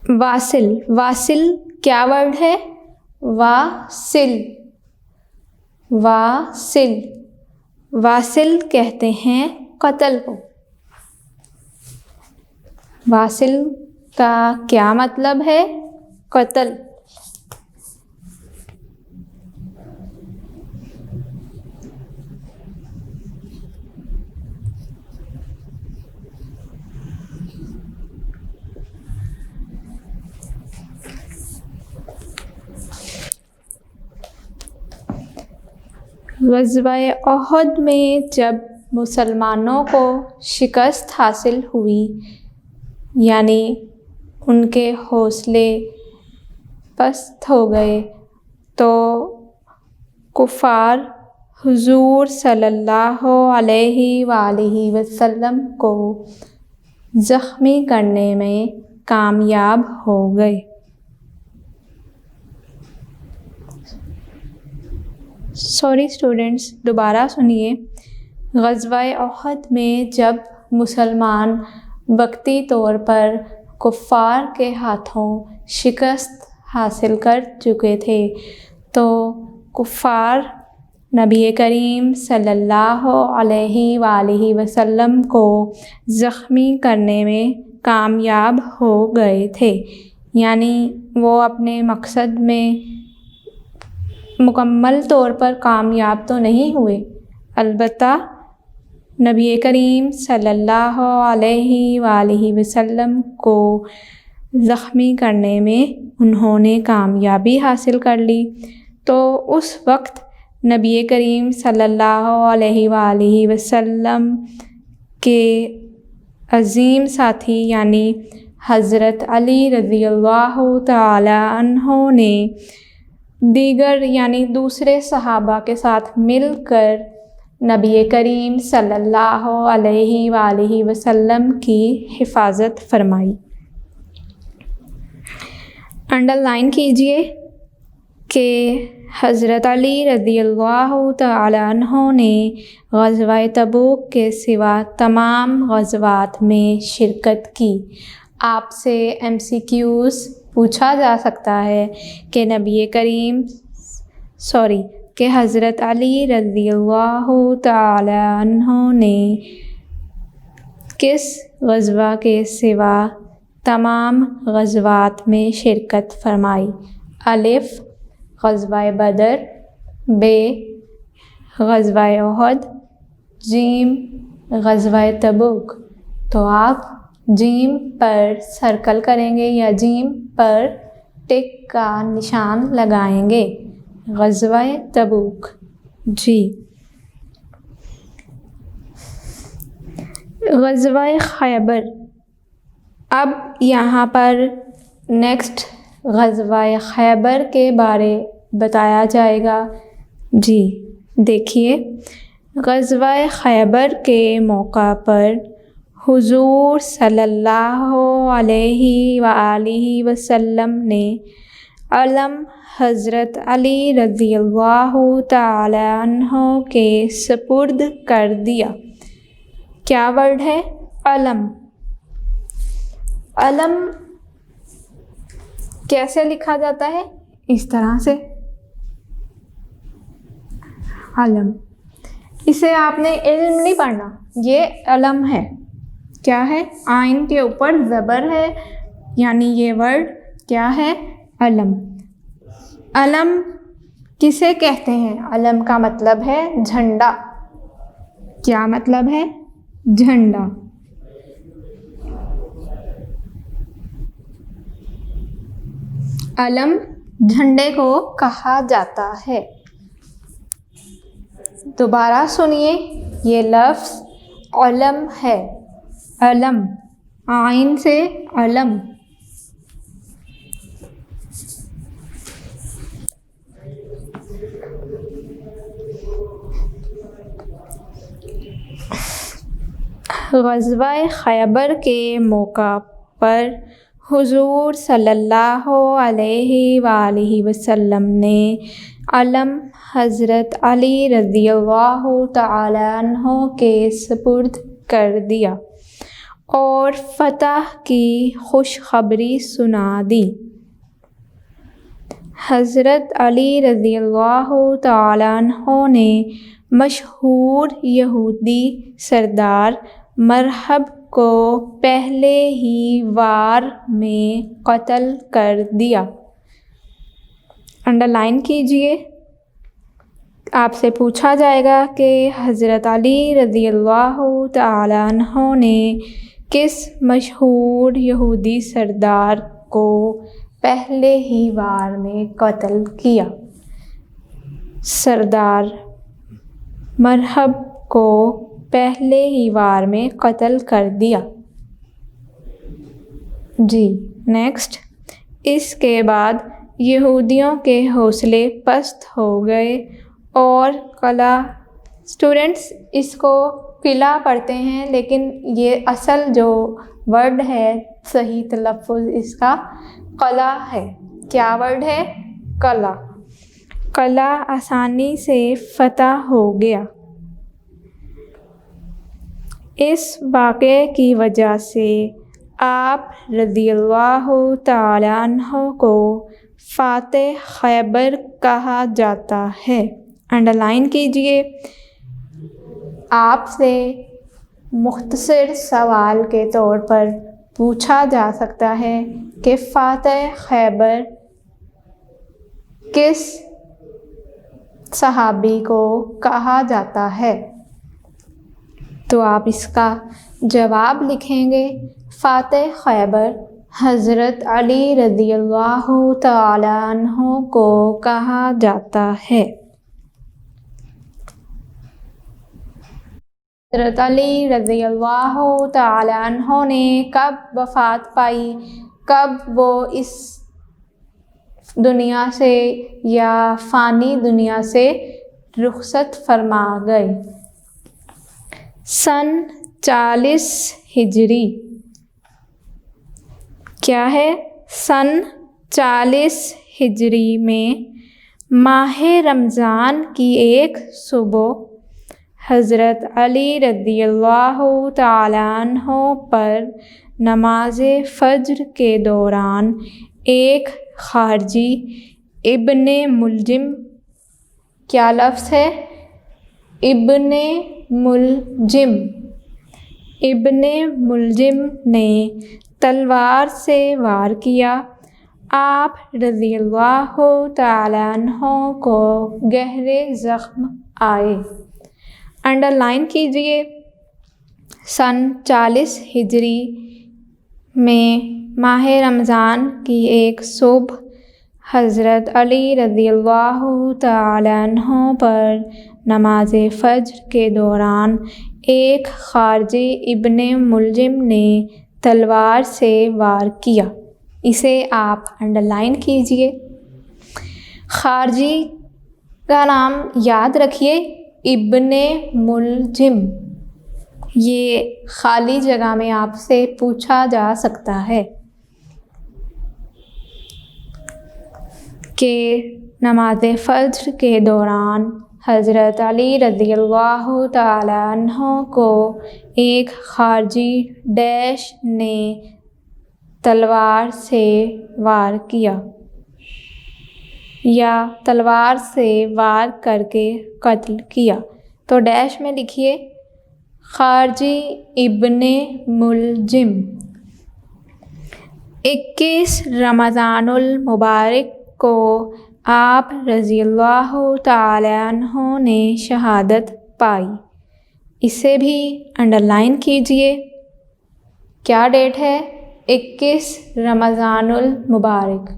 واصل، واصل کیا ورڈ ہے؟ واصل، واصل، واصل کہتے ہیں قتل کو۔ واصل کا کیا مطلب ہے؟ قتل۔ غزوہ احد میں جب مسلمانوں کو شکست حاصل ہوئی، یعنی ان کے حوصلے پست ہو گئے، تو کفار حضور صلی اللہ علیہ وآلہ وسلم کو زخمی کرنے میں کامیاب ہو گئے۔ سوری اسٹوڈنٹس، دوبارہ سنیے۔ غزوہ احد میں جب مسلمان وقتی طور پر کفار کے ہاتھوں شکست حاصل کر چکے تھے، تو کفار نبی کریم صلی اللہ علیہ وآلہ وسلم کو زخمی کرنے میں کامیاب ہو گئے تھے، یعنی وہ اپنے مقصد میں مکمل طور پر کامیاب تو نہیں ہوئے، البتہ نبی کریم صلی اللہ علیہ وآلہ وسلم کو زخمی کرنے میں انہوں نے کامیابی حاصل کر لی۔ تو اس وقت نبی کریم صلی اللہ علیہ وآلہ وسلم کے عظیم ساتھی یعنی حضرت علی رضی اللہ تعالی عنہ نے دیگر یعنی دوسرے صحابہ کے ساتھ مل کر نبی کریم صلی اللہ علیہ وآلہ وسلم کی حفاظت فرمائی۔ انڈر لائن کیجئے کہ حضرت علی رضی اللہ تعالی عنہ نے غزوہ تبوک کے سوا تمام غزوات میں شرکت کی۔ آپ سے MCQs پوچھا جا سکتا ہے کہ کہ حضرت علی رضی اللہ تعالی عنہ نے کس غزوہ کے سوا تمام غزوات میں شرکت فرمائی؟ الف غزوہ بدر، ب غزوہ احد، جیم غزوہ تبوک۔ تو آپ جیم پر سرکل کریں گے یا جیم پر ٹک کا نشان لگائیں گے، غزوہ تبوک۔ جی، غزوہ خیبر۔ اب یہاں پر نیکسٹ غزوہ خیبر کے بارے بتایا جائے گا۔ جی دیکھیے، غزوہ خیبر کے موقع پر حضور صلی اللہ علیہ وآلہ وسلم نے علم حضرت علی رضی اللہ تعالی عنہ کے سپرد کر دیا۔ کیا ورڈ ہے؟ علم۔ علم کیسے لکھا جاتا ہے؟ اس طرح سے، علم۔ اسے آپ نے علم نہیں پڑھنا، یہ علم ہے۔ کیا ہے؟ آئین کے اوپر زبر ہے، یعنی یہ ورڈ کیا ہے؟ علم۔ علم کسے کہتے ہیں؟ علم کا مطلب ہے جھنڈا۔ کیا مطلب ہے؟ جھنڈا۔ علم جھنڈے کو کہا جاتا ہے۔ دوبارہ سنیے، یہ لفظ علم ہے، علم، آئین سے علم۔ غزوہ خیبر کے موقع پر حضور صلی اللہ علیہ وآلہ وسلم نے علم حضرت علی رضی اللہ تعالی عنہ کے سپرد کر دیا اور فتح کی خوشخبری سنا دی۔ حضرت علی رضی اللہ تعالی عنہ نے مشہور یہودی سردار مرحب کو پہلے ہی وار میں قتل کر دیا۔ انڈرلائن کیجئے، آپ سے پوچھا جائے گا کہ حضرت علی رضی اللہ تعالی عنہ نے کس مشہور یہودی سردار کو پہلے ہی وار میں قتل کیا؟ سردار مرحب کو پہلے ہی وار میں قتل کر دیا۔ جی نیکسٹ، اس کے بعد یہودیوں کے حوصلے پست ہو گئے اور قلعہ، اسٹوڈنٹس اس کو قلعہ پڑھتے ہیں لیکن یہ اصل جو ورڈ ہے صحیح تلفظ اس کا قلعہ ہے۔ کیا ورڈ ہے؟ قلعہ۔ قلعہ آسانی سے فتح ہو گیا۔ اس واقعے کی وجہ سے آپ رضی اللہ تعالی عنہ کو فاتح خیبر کہا جاتا ہے۔ انڈرلائن کیجئے، آپ سے مختصر سوال کے طور پر پوچھا جا سکتا ہے کہ فاتح خیبر کس صحابی کو کہا جاتا ہے؟ تو آپ اس کا جواب لکھیں گے، فاتح خیبر حضرت علی رضی اللہ تعالی عنہ کو کہا جاتا ہے۔ حضرت علی رضی اللہ تعالی عنہ نے کب وفات پائی؟ کب وہ اس دنیا سے یا فانی دنیا سے رخصت فرما گئے؟ سن 40 ہجری۔ کیا ہے؟ سن 40 ہجری میں ماہ رمضان کی ایک صبح حضرت علی رضی اللہ تعالی عنہ پر نماز فجر کے دوران ایک خارجی ابن ملجم، کیا لفظ ہے؟ ابن ملجم نے تلوار سے وار کیا۔ آپ رضی اللہ تعالی عنہ کو گہرے زخم آئے۔ انڈرلائن کیجئے، سن 40 ہجری میں ماہ رمضان کی ایک صبح حضرت علی رضی اللہ تعالی عنہ پر نماز فجر کے دوران ایک خارجی ابن ملجم نے تلوار سے وار کیا۔ اسے آپ انڈرلائن کیجئے۔ خارجی کا نام یاد رکھیے، ابن ملجم۔ یہ خالی جگہ میں آپ سے پوچھا جا سکتا ہے کہ نماز فجر کے دوران حضرت علی رضی اللہ تعالی عنہ کو ایک خارجی ڈیش نے تلوار سے وار کیا یا تلوار سے وار کر کے قتل کیا۔ تو ڈیش میں لکھیے خارجی ابن ملجم۔ 21 رمضان المبارک کو آپ رضی اللہ تعالی عنہ نے شہادت پائی۔ اسے بھی انڈرلائن کیجئے۔ کیا ڈیٹ ہے؟ 21 رمضان المبارک۔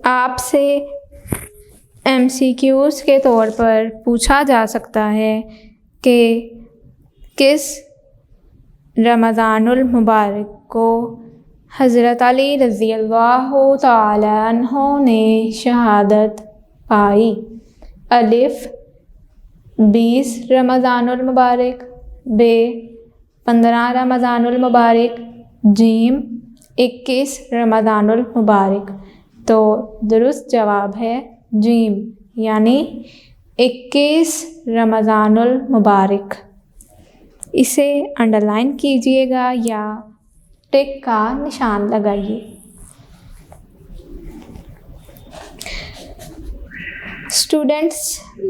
آپ سے MCQs کے طور پر پوچھا جا سکتا ہے کہ کس رمضان المبارک کو حضرت علی رضی اللہ تعالی عنہ نے شہادت پائی؟ الف 20 رمضان المبارک، ب 15 رمضان المبارک، جیم 21 رمضان المبارک۔ تو درست جواب ہے جیم، یعنی 21 رمضان المبارک۔ اسے انڈر لائن کیجیے گا یا ٹک کا نشان لگائیے۔ اسٹوڈنٹس،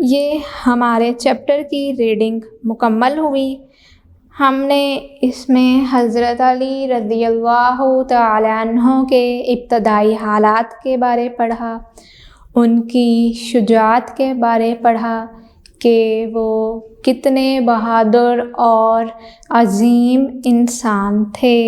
یہ ہمارے چیپٹر کی ریڈنگ مکمل ہوئی۔ ہم نے اس میں حضرت علی رضی اللہ تعالی عنہ کے ابتدائی حالات کے بارے پڑھا، ان کی شجاعت کے بارے پڑھا کہ وہ کتنے بہادر اور عظیم انسان تھے،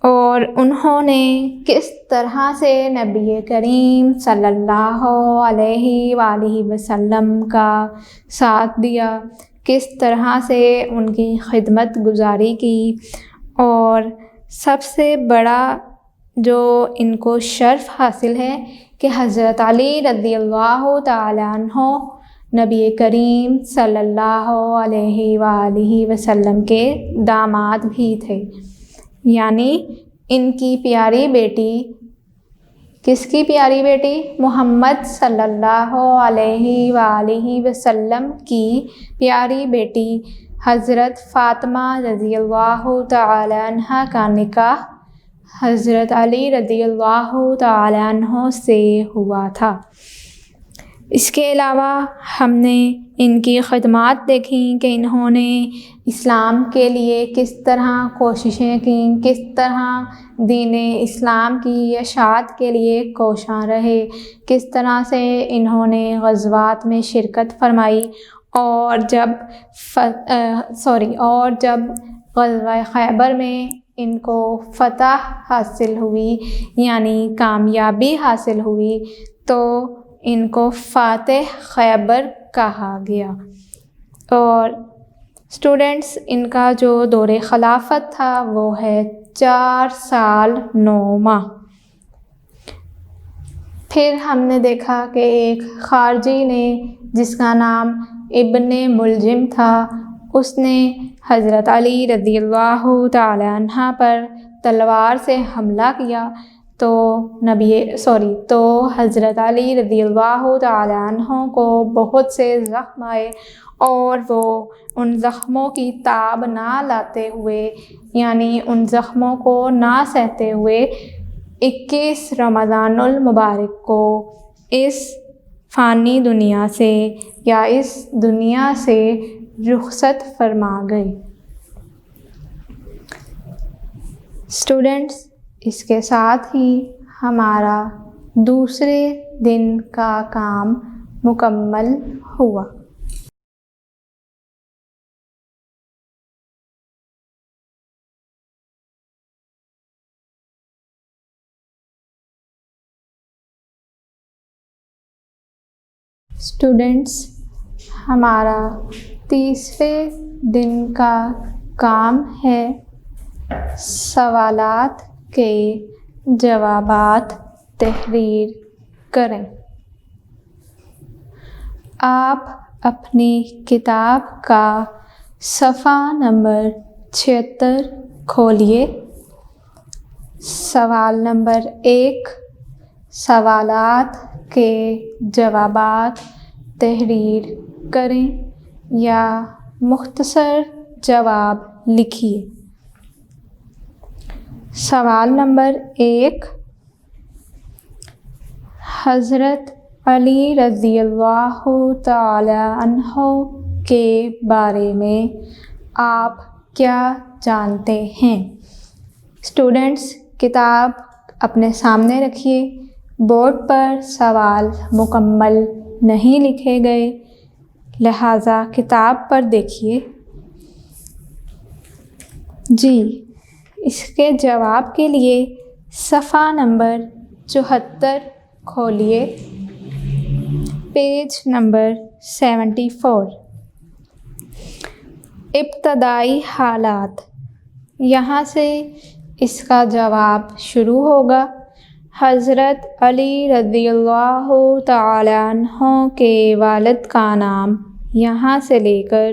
اور انہوں نے کس طرح سے نبی کریم صلی اللہ علیہ وآلہ وسلم کا ساتھ دیا، کس طرح سے ان کی خدمت گزاری کی، اور سب سے بڑا جو ان کو شرف حاصل ہے کہ حضرت علی رضی اللہ تعالی عنہ نبی کریم صلی اللہ علیہ وآلہ وسلم کے داماد بھی تھے، یعنی ان کی پیاری بیٹی، کس کی پیاری بیٹی؟ محمد صلی اللہ علیہ وآلہ وسلم کی پیاری بیٹی حضرت فاطمہ رضی اللہ تعالی عنہ کا نکاح حضرت علی رضی اللہ تعالی عنہ سے ہوا تھا۔ اس کے علاوہ ہم نے ان کی خدمات دیکھیں کہ انہوں نے اسلام کے لیے کس طرح کوششیں کیں، کس طرح دین اسلام کی اشاعت کے لیے کوشاں رہے، کس طرح سے انہوں نے غزوات میں شرکت فرمائی، اور جب غزوہ خیبر میں ان کو فتح حاصل ہوئی، یعنی کامیابی حاصل ہوئی، تو ان کو فاتح خیبر کہا گیا۔ اور اسٹوڈنٹس، ان کا جو دور خلافت تھا وہ ہے 4 سال 9 ماہ۔ پھر ہم نے دیکھا کہ ایک خارجی نے، جس کا نام ابن ملجم تھا، اس نے حضرت علی رضی اللہ تعالی عنہ پر تلوار سے حملہ کیا، تو حضرت علی رضی اللہ تعالی عنہ کو بہت سے زخم آئے، اور وہ ان زخموں کی تاب نہ لاتے ہوئے، یعنی ان زخموں کو نہ سہتے ہوئے 21 رمضان المبارک کو اس فانی دنیا سے یا اس دنیا سے رخصت فرما گئے۔ اسٹوڈنٹس، اس کے ساتھ ہی ہمارا دوسرے دن کا کام مکمل ہوا۔ اسٹوڈنٹس، ہمارا تیسرے دن کا کام ہے سوالات کے جوابات تحریر کریں۔ آپ اپنی کتاب کا صفحہ نمبر 76 کھولیے۔ سوال نمبر 1، سوالات کے جوابات تحریر کریں یا مختصر جواب لکھیے۔ سوال نمبر 1، حضرت علی رضی اللہ تعالی عنہ کے بارے میں آپ کیا جانتے ہیں؟ اسٹوڈنٹس، کتاب اپنے سامنے رکھیے۔ بورڈ پر سوال مکمل نہیں لکھے گئے، لہٰذا کتاب پر دیکھیے۔ جی، اس کے جواب کے لیے صفحہ نمبر 74 کھولیے، پیج نمبر 74۔ ابتدائی حالات، یہاں سے اس کا جواب شروع ہوگا۔ حضرت علی رضی اللہ تعالی عنہ کے والد کا نام یہاں سے لے کر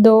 2,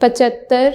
75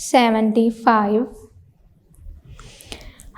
75।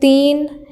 3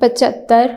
75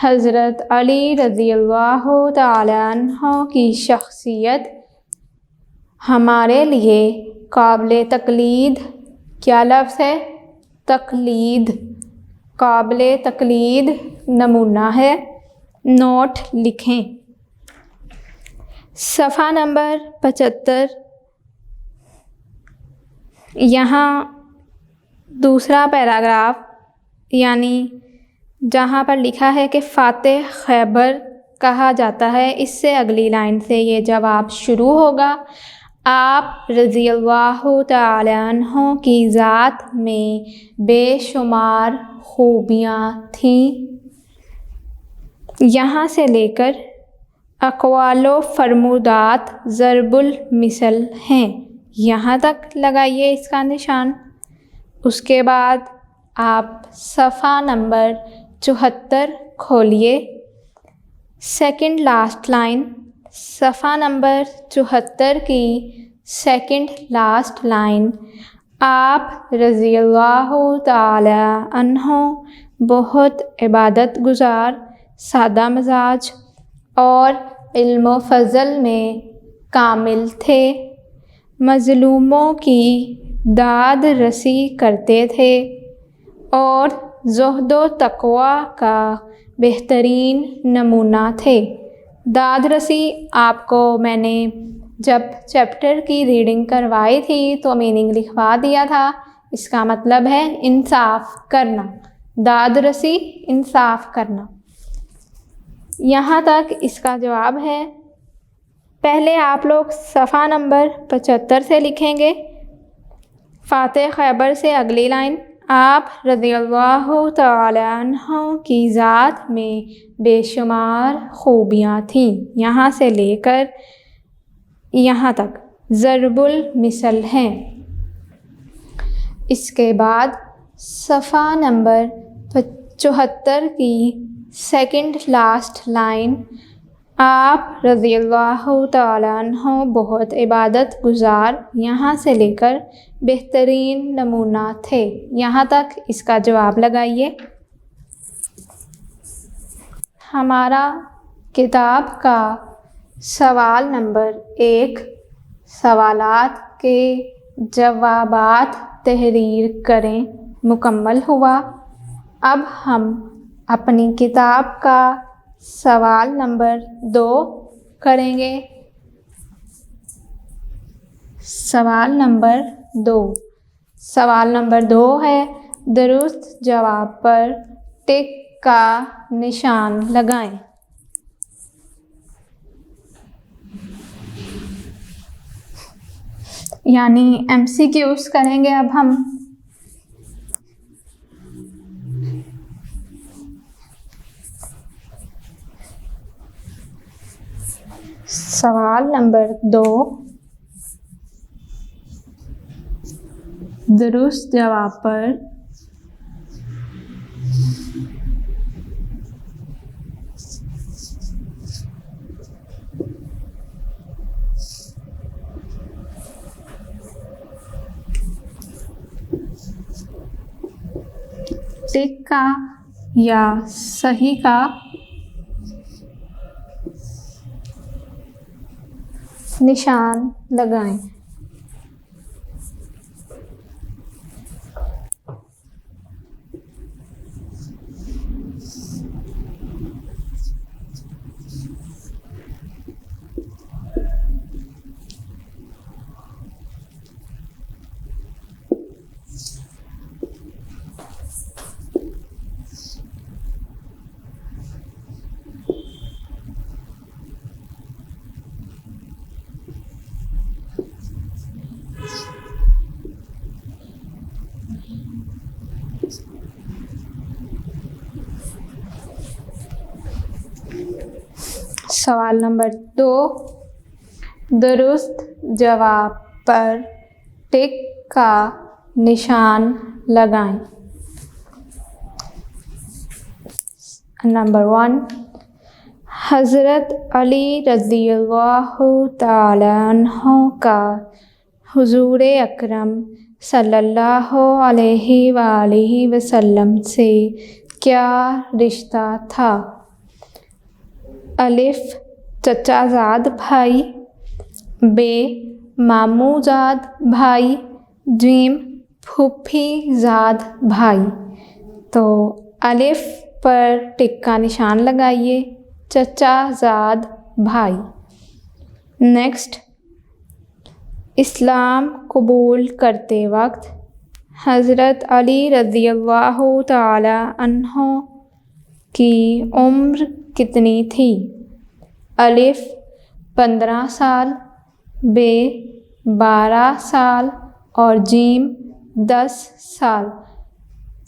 حضرت علی رضی اللہ تعالیٰ عنہ کی شخصیت ہمارے لیے قابل تقلید، کیا لفظ ہے؟ تقلید، قابل تقلید نمونہ ہے، نوٹ لکھیں۔ صفحہ نمبر 75، یہاں دوسرا پیراگراف یعنی جہاں پر لکھا ہے کہ فاتح خیبر کہا جاتا ہے، اس سے اگلی لائن سے یہ جواب شروع ہوگا۔ آپ رضی اللہ تعالی عنہ کی ذات میں بے شمار خوبیاں تھیں، یہاں سے لے کر اقوال و فرمودات ضرب المثل ہیں، یہاں تک لگائیے اس کا نشان۔ اس کے بعد آپ صفحہ نمبر 74 کھولیے، سیکنڈ لاسٹ لائن، صفحہ نمبر 74 کی سیکنڈ لاسٹ لائن، آپ رضی اللہ تعالی عنہ بہت عبادت گزار، سادہ مزاج اور علم و فضل میں کامل تھے، مظلوموں کی داد رسی کرتے تھے اور زہد و تقوی کا بہترین نمونہ تھے۔ داد رسی آپ کو میں نے جب چیپٹر کی ریڈنگ کروائی تھی تو میننگ لکھوا دیا تھا، اس کا مطلب ہے انصاف کرنا، داد رسی انصاف کرنا۔ یہاں تک اس کا جواب ہے۔ پہلے آپ لوگ صفحہ نمبر 75 سے لکھیں گے، فاتح خیبر سے اگلی لائن، آپ رضی اللہ تعالی عنہ کی ذات میں بے شمار خوبیاں تھیں، یہاں سے لے کر یہاں تک ضرب المثل ہیں۔ اس کے بعد صفحہ نمبر 74 کی سیکنڈ لاسٹ لائن، آپ رضی اللہ تعالی عنہ بہت عبادت گزار، یہاں سے لے کر بہترین نمونہ تھے، یہاں تک اس کا جواب لگائیے۔ ہمارا کتاب کا سوال نمبر 1، سوالات کے جوابات تحریر کریں، مکمل ہوا۔ اب ہم اپنی کتاب کا سوال نمبر 2 کریں گے۔ سوال نمبر 2، سوال نمبر 2 ہے، درست جواب پر ٹک کا نشان لگائیں۔ یعنی MCQs کریں گے اب ہم۔ سوال نمبر 2، درست جواب پر ٹک کا یا صحیح کا نشان لگائیں۔ سوال نمبر 2، درست جواب پر ٹک کا نشان لگائیں۔ نمبر 1، حضرت علی رضی اللہ تعالی عنہ کا حضور اکرم صلی اللہ علیہ وآلہ وسلم سے کیا رشتہ تھا؟ الف چچا زاد بھائی، بے ماموں زاد بھائی، جیم پھوپھی زاد بھائی۔ تو الف پر ٹک کا نشان لگائیے، چچا زاد بھائی۔ نیکسٹ، اسلام قبول کرتے وقت حضرت علی رضی اللہ تعالی عنہ کی عمر کتنی تھی؟ الف 15 سال، بے 12 سال اور جیم 10 سال۔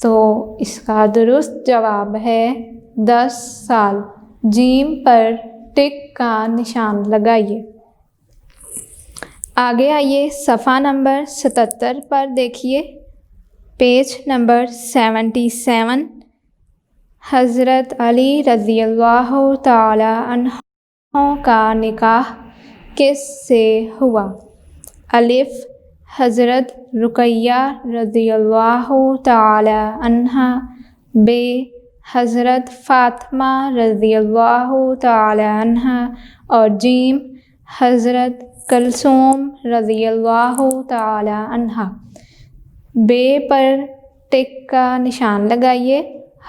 تو اس کا درست جواب ہے 10 سال۔ جیم پر ٹک کا نشان لگائیے۔ آگے آئیے، صفحہ نمبر 77 پر دیکھیے، پیج نمبر 77۔ حضرت علی رضی اللہ تعالی عنہ کا نکاح کس سے ہوا؟ الف حضرت رقیہ رضی اللہ تعالی عنہا، بے حضرت فاطمہ رضی اللہ تعالی عنہا اور جیم حضرت کلثوم رضی اللہ تعالی عنہا۔ بے پر ٹک کا نشان لگائیے،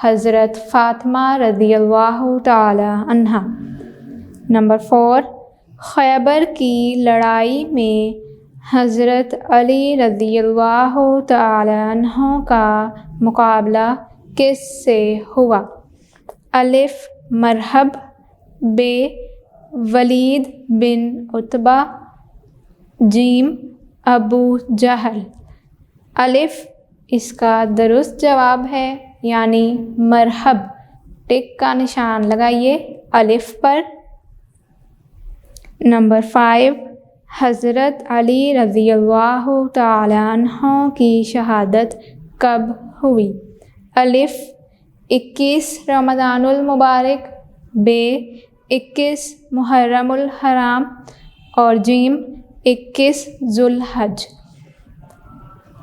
حضرت فاطمہ رضی اللہ تعالی عنہا۔ نمبر 4، خیبر کی لڑائی میں حضرت علی رضی اللہ تعالی عنہ کا مقابلہ کس سے ہوا؟ الف مرحب، بے ولید بن عتبہ، جیم ابو جہل۔ الف اس کا درست جواب ہے، یعنی مرحب۔ ٹک کا نشان لگائیے الف پر۔ نمبر 5، حضرت علی رضی اللہ تعالی عنہ کی شہادت کب ہوئی؟ الف 21 رمضان المبارک، بے 21 محرم الحرام اور جیم 21 ذوالحج۔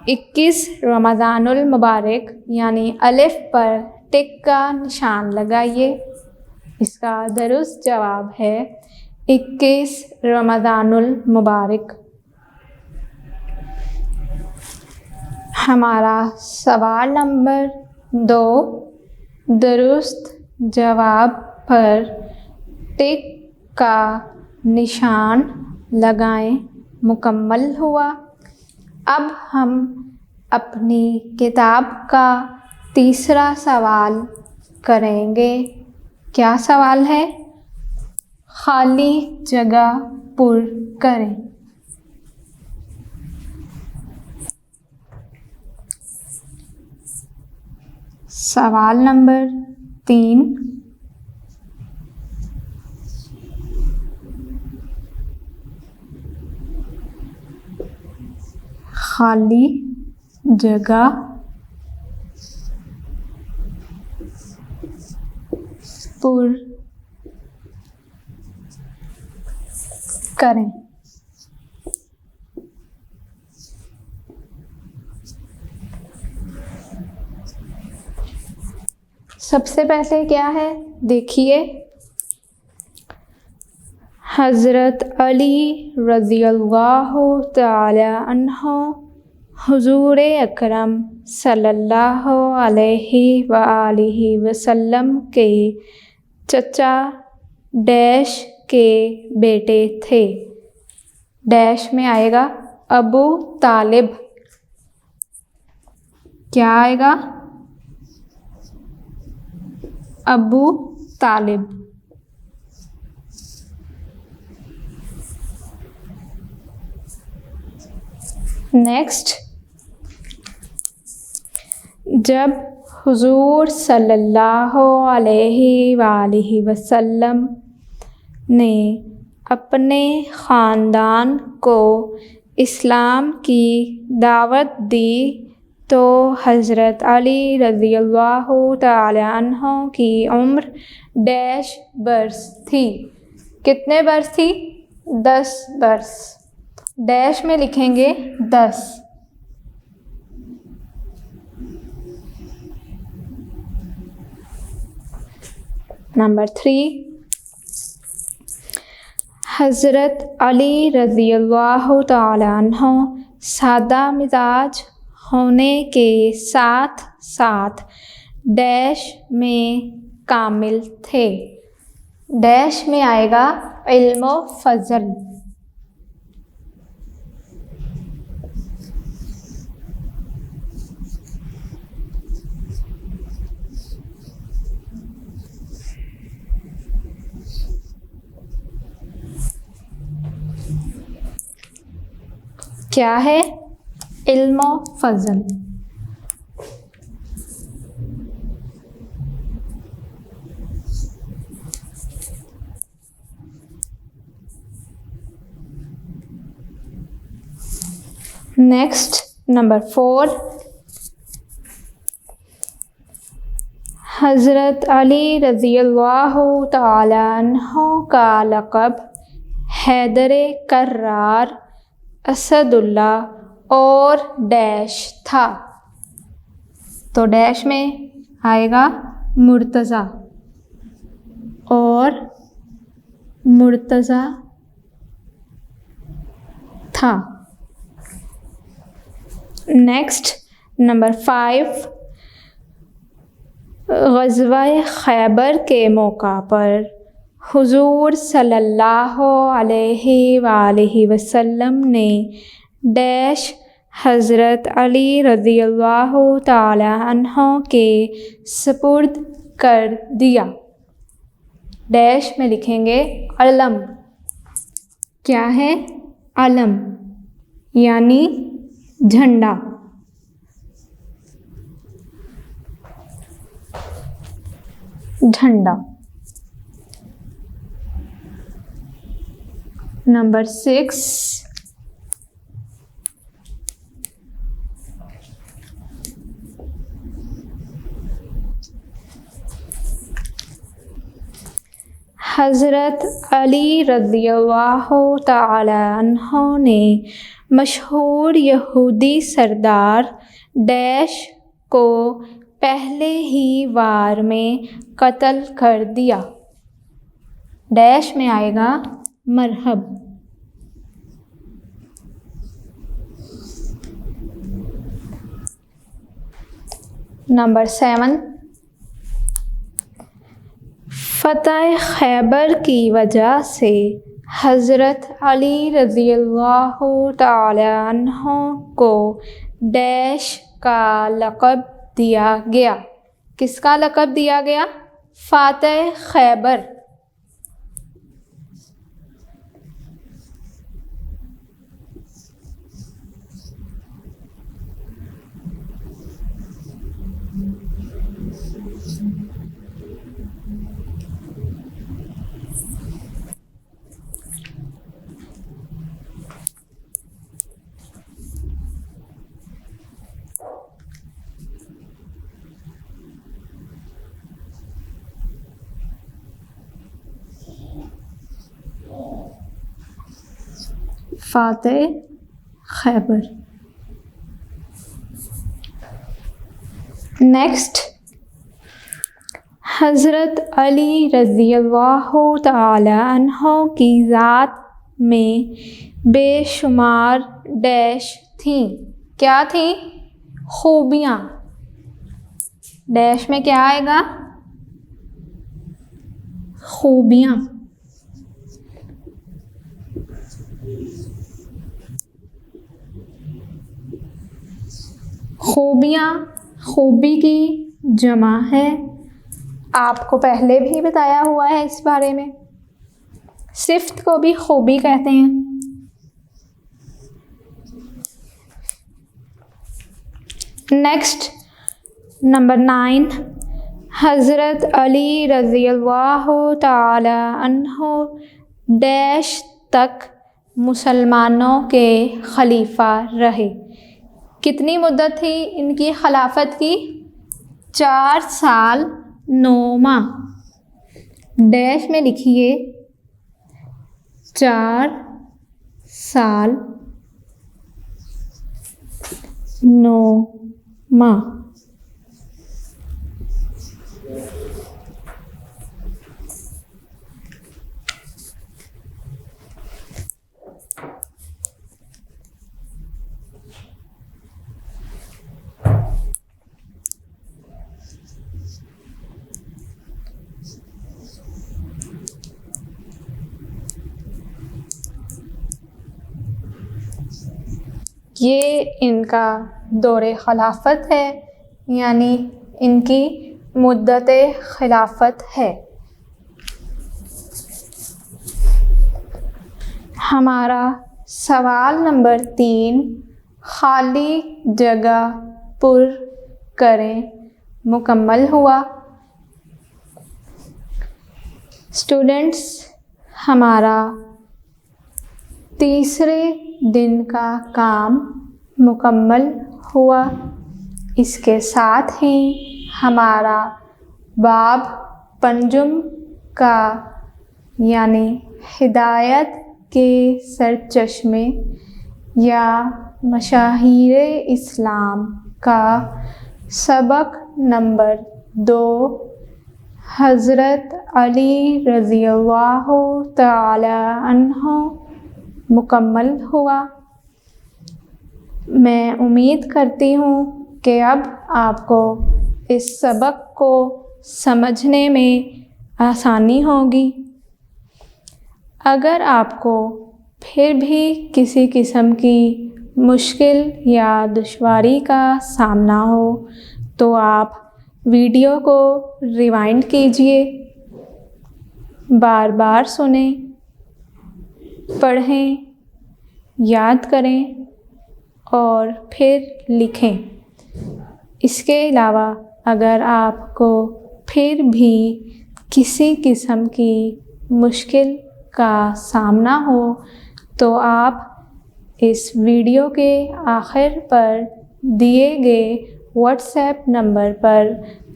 21 رمضان المبارک یعنی الف پر ٹک کا نشان لگائیے۔ اس کا درست جواب ہے 21 رمضان المبارک۔ ہمارا سوال نمبر 2، درست جواب پر ٹک کا نشان لگائیں، مکمل ہوا۔ اب ہم اپنی کتاب کا تیسرا سوال کریں گے۔ کیا سوال ہے؟ خالی جگہ پر کریں۔ سوال نمبر 3، خالی جگہ پر کریں۔ سب سے پہلے کیا ہے دیکھیے، حضرت علی رضی اللہ تعالی عنہ حضور اکرم صلی اللہ علیہ وآلہ وسلم کے چچا ڈیش کے بیٹے تھے۔ ڈیش میں آئے گا ابو طالب۔ کیا آئے گا؟ ابو طالب۔ نیکسٹ، جب حضور صلی اللہ علیہ وآلہ وسلم نے اپنے خاندان کو اسلام کی دعوت دی تو حضرت علی رضی اللہ تعالی عنہ کی عمر ڈیش برس تھی۔ کتنے برس تھی؟ 10 برس۔ ڈیش میں لکھیں گے 10۔ نمبر 3، حضرت علی رضی اللہ تعالیٰ عنہ سادہ مزاج ہونے کے ساتھ ساتھ ڈیش میں کامل تھے. ڈیش میں آئے گا علم و فضل. کیا ہے علم و فضل؟ Next number 4. حضرت علی رضی اللہ تعالی عنہ کا لقب حیدر کرار، اسد اللہ اور ڈیش تھا. تو ڈیش میں آئے گا مرتضیٰ اور مرتضیٰ تھا. Next number 5. غزوہ خیبر کے موقع پر حضور صلی اللہ علیہ وآلہ وسلم نے ڈیش حضرت علی رضی اللہ تعالی عنہ کے سپرد کر دیا. ڈیش میں لکھیں گے علم. کیا ہے علم؟ یعنی جھنڈا. جھنڈا. نمبر 6. حضرت علی رضی اللہ تعالی عنہ نے مشہور یہودی سردار ڈیش کو پہلے ہی وار میں قتل کر دیا. ڈیش میں آئے گا مرحب. نمبر 7. فتح خیبر کی وجہ سے حضرت علی رضی اللہ تعالی عنہ کو ڈیش کا لقب دیا گیا. کس کا لقب دیا گیا؟ فاتح خیبر. فاتح خیبر. نیکسٹ. حضرت علی رضی اللہ تعالی عنہ کی ذات میں بے شمار ڈیش تھیں. کیا تھیں؟ خوبیاں. ڈیش میں کیا آئے گا؟ خوبیاں. خوبیاں خوبی کی جمع ہے. آپ کو پہلے بھی بتایا ہوا ہے اس بارے میں. صفت کو بھی خوبی کہتے ہیں. Next number 9. حضرت علی رضی اللہ تعالی عنہ ڈیش تک مسلمانوں کے خلیفہ رہے. کتنی مدت تھی ان کی خلافت کی؟ 4 سال 9 ماہ. ڈیش میں لکھیے 4 سال 9 ماہ. یہ ان کا دور خلافت ہے، یعنی ان کی مدت خلافت ہے۔ ہمارا سوال نمبر 3، خالی جگہ پر کریں، مکمل ہوا۔ اسٹوڈنٹس، ہمارا تیسرے دن کا کام مکمل ہوا۔ اس کے ساتھ ہی ہمارا باب پنجم کا یعنی ہدایت کے سرچشمے یا مشاہیر اسلام کا سبق نمبر 2 حضرت علی رضی اللہ تعالی عنہ مکمل ہوا۔ میں امید کرتی ہوں کہ اب آپ کو اس سبق کو سمجھنے میں آسانی ہوگی۔ اگر آپ کو پھر بھی کسی قسم کی مشکل یا دشواری کا سامنا ہو تو آپ ویڈیو کو ریوائنڈ کیجیے، بار بار سنیں، پڑھیں، یاد کریں اور پھر لکھیں۔ اس کے علاوہ اگر آپ کو پھر بھی کسی قسم کی مشکل کا سامنا ہو تو آپ اس ویڈیو کے آخر پر دیے گئے واٹس ایپ نمبر پر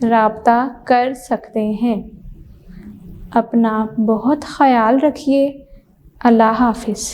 رابطہ کر سکتے ہیں۔ اپنا بہت خیال رکھیے۔ اللہ حافظ۔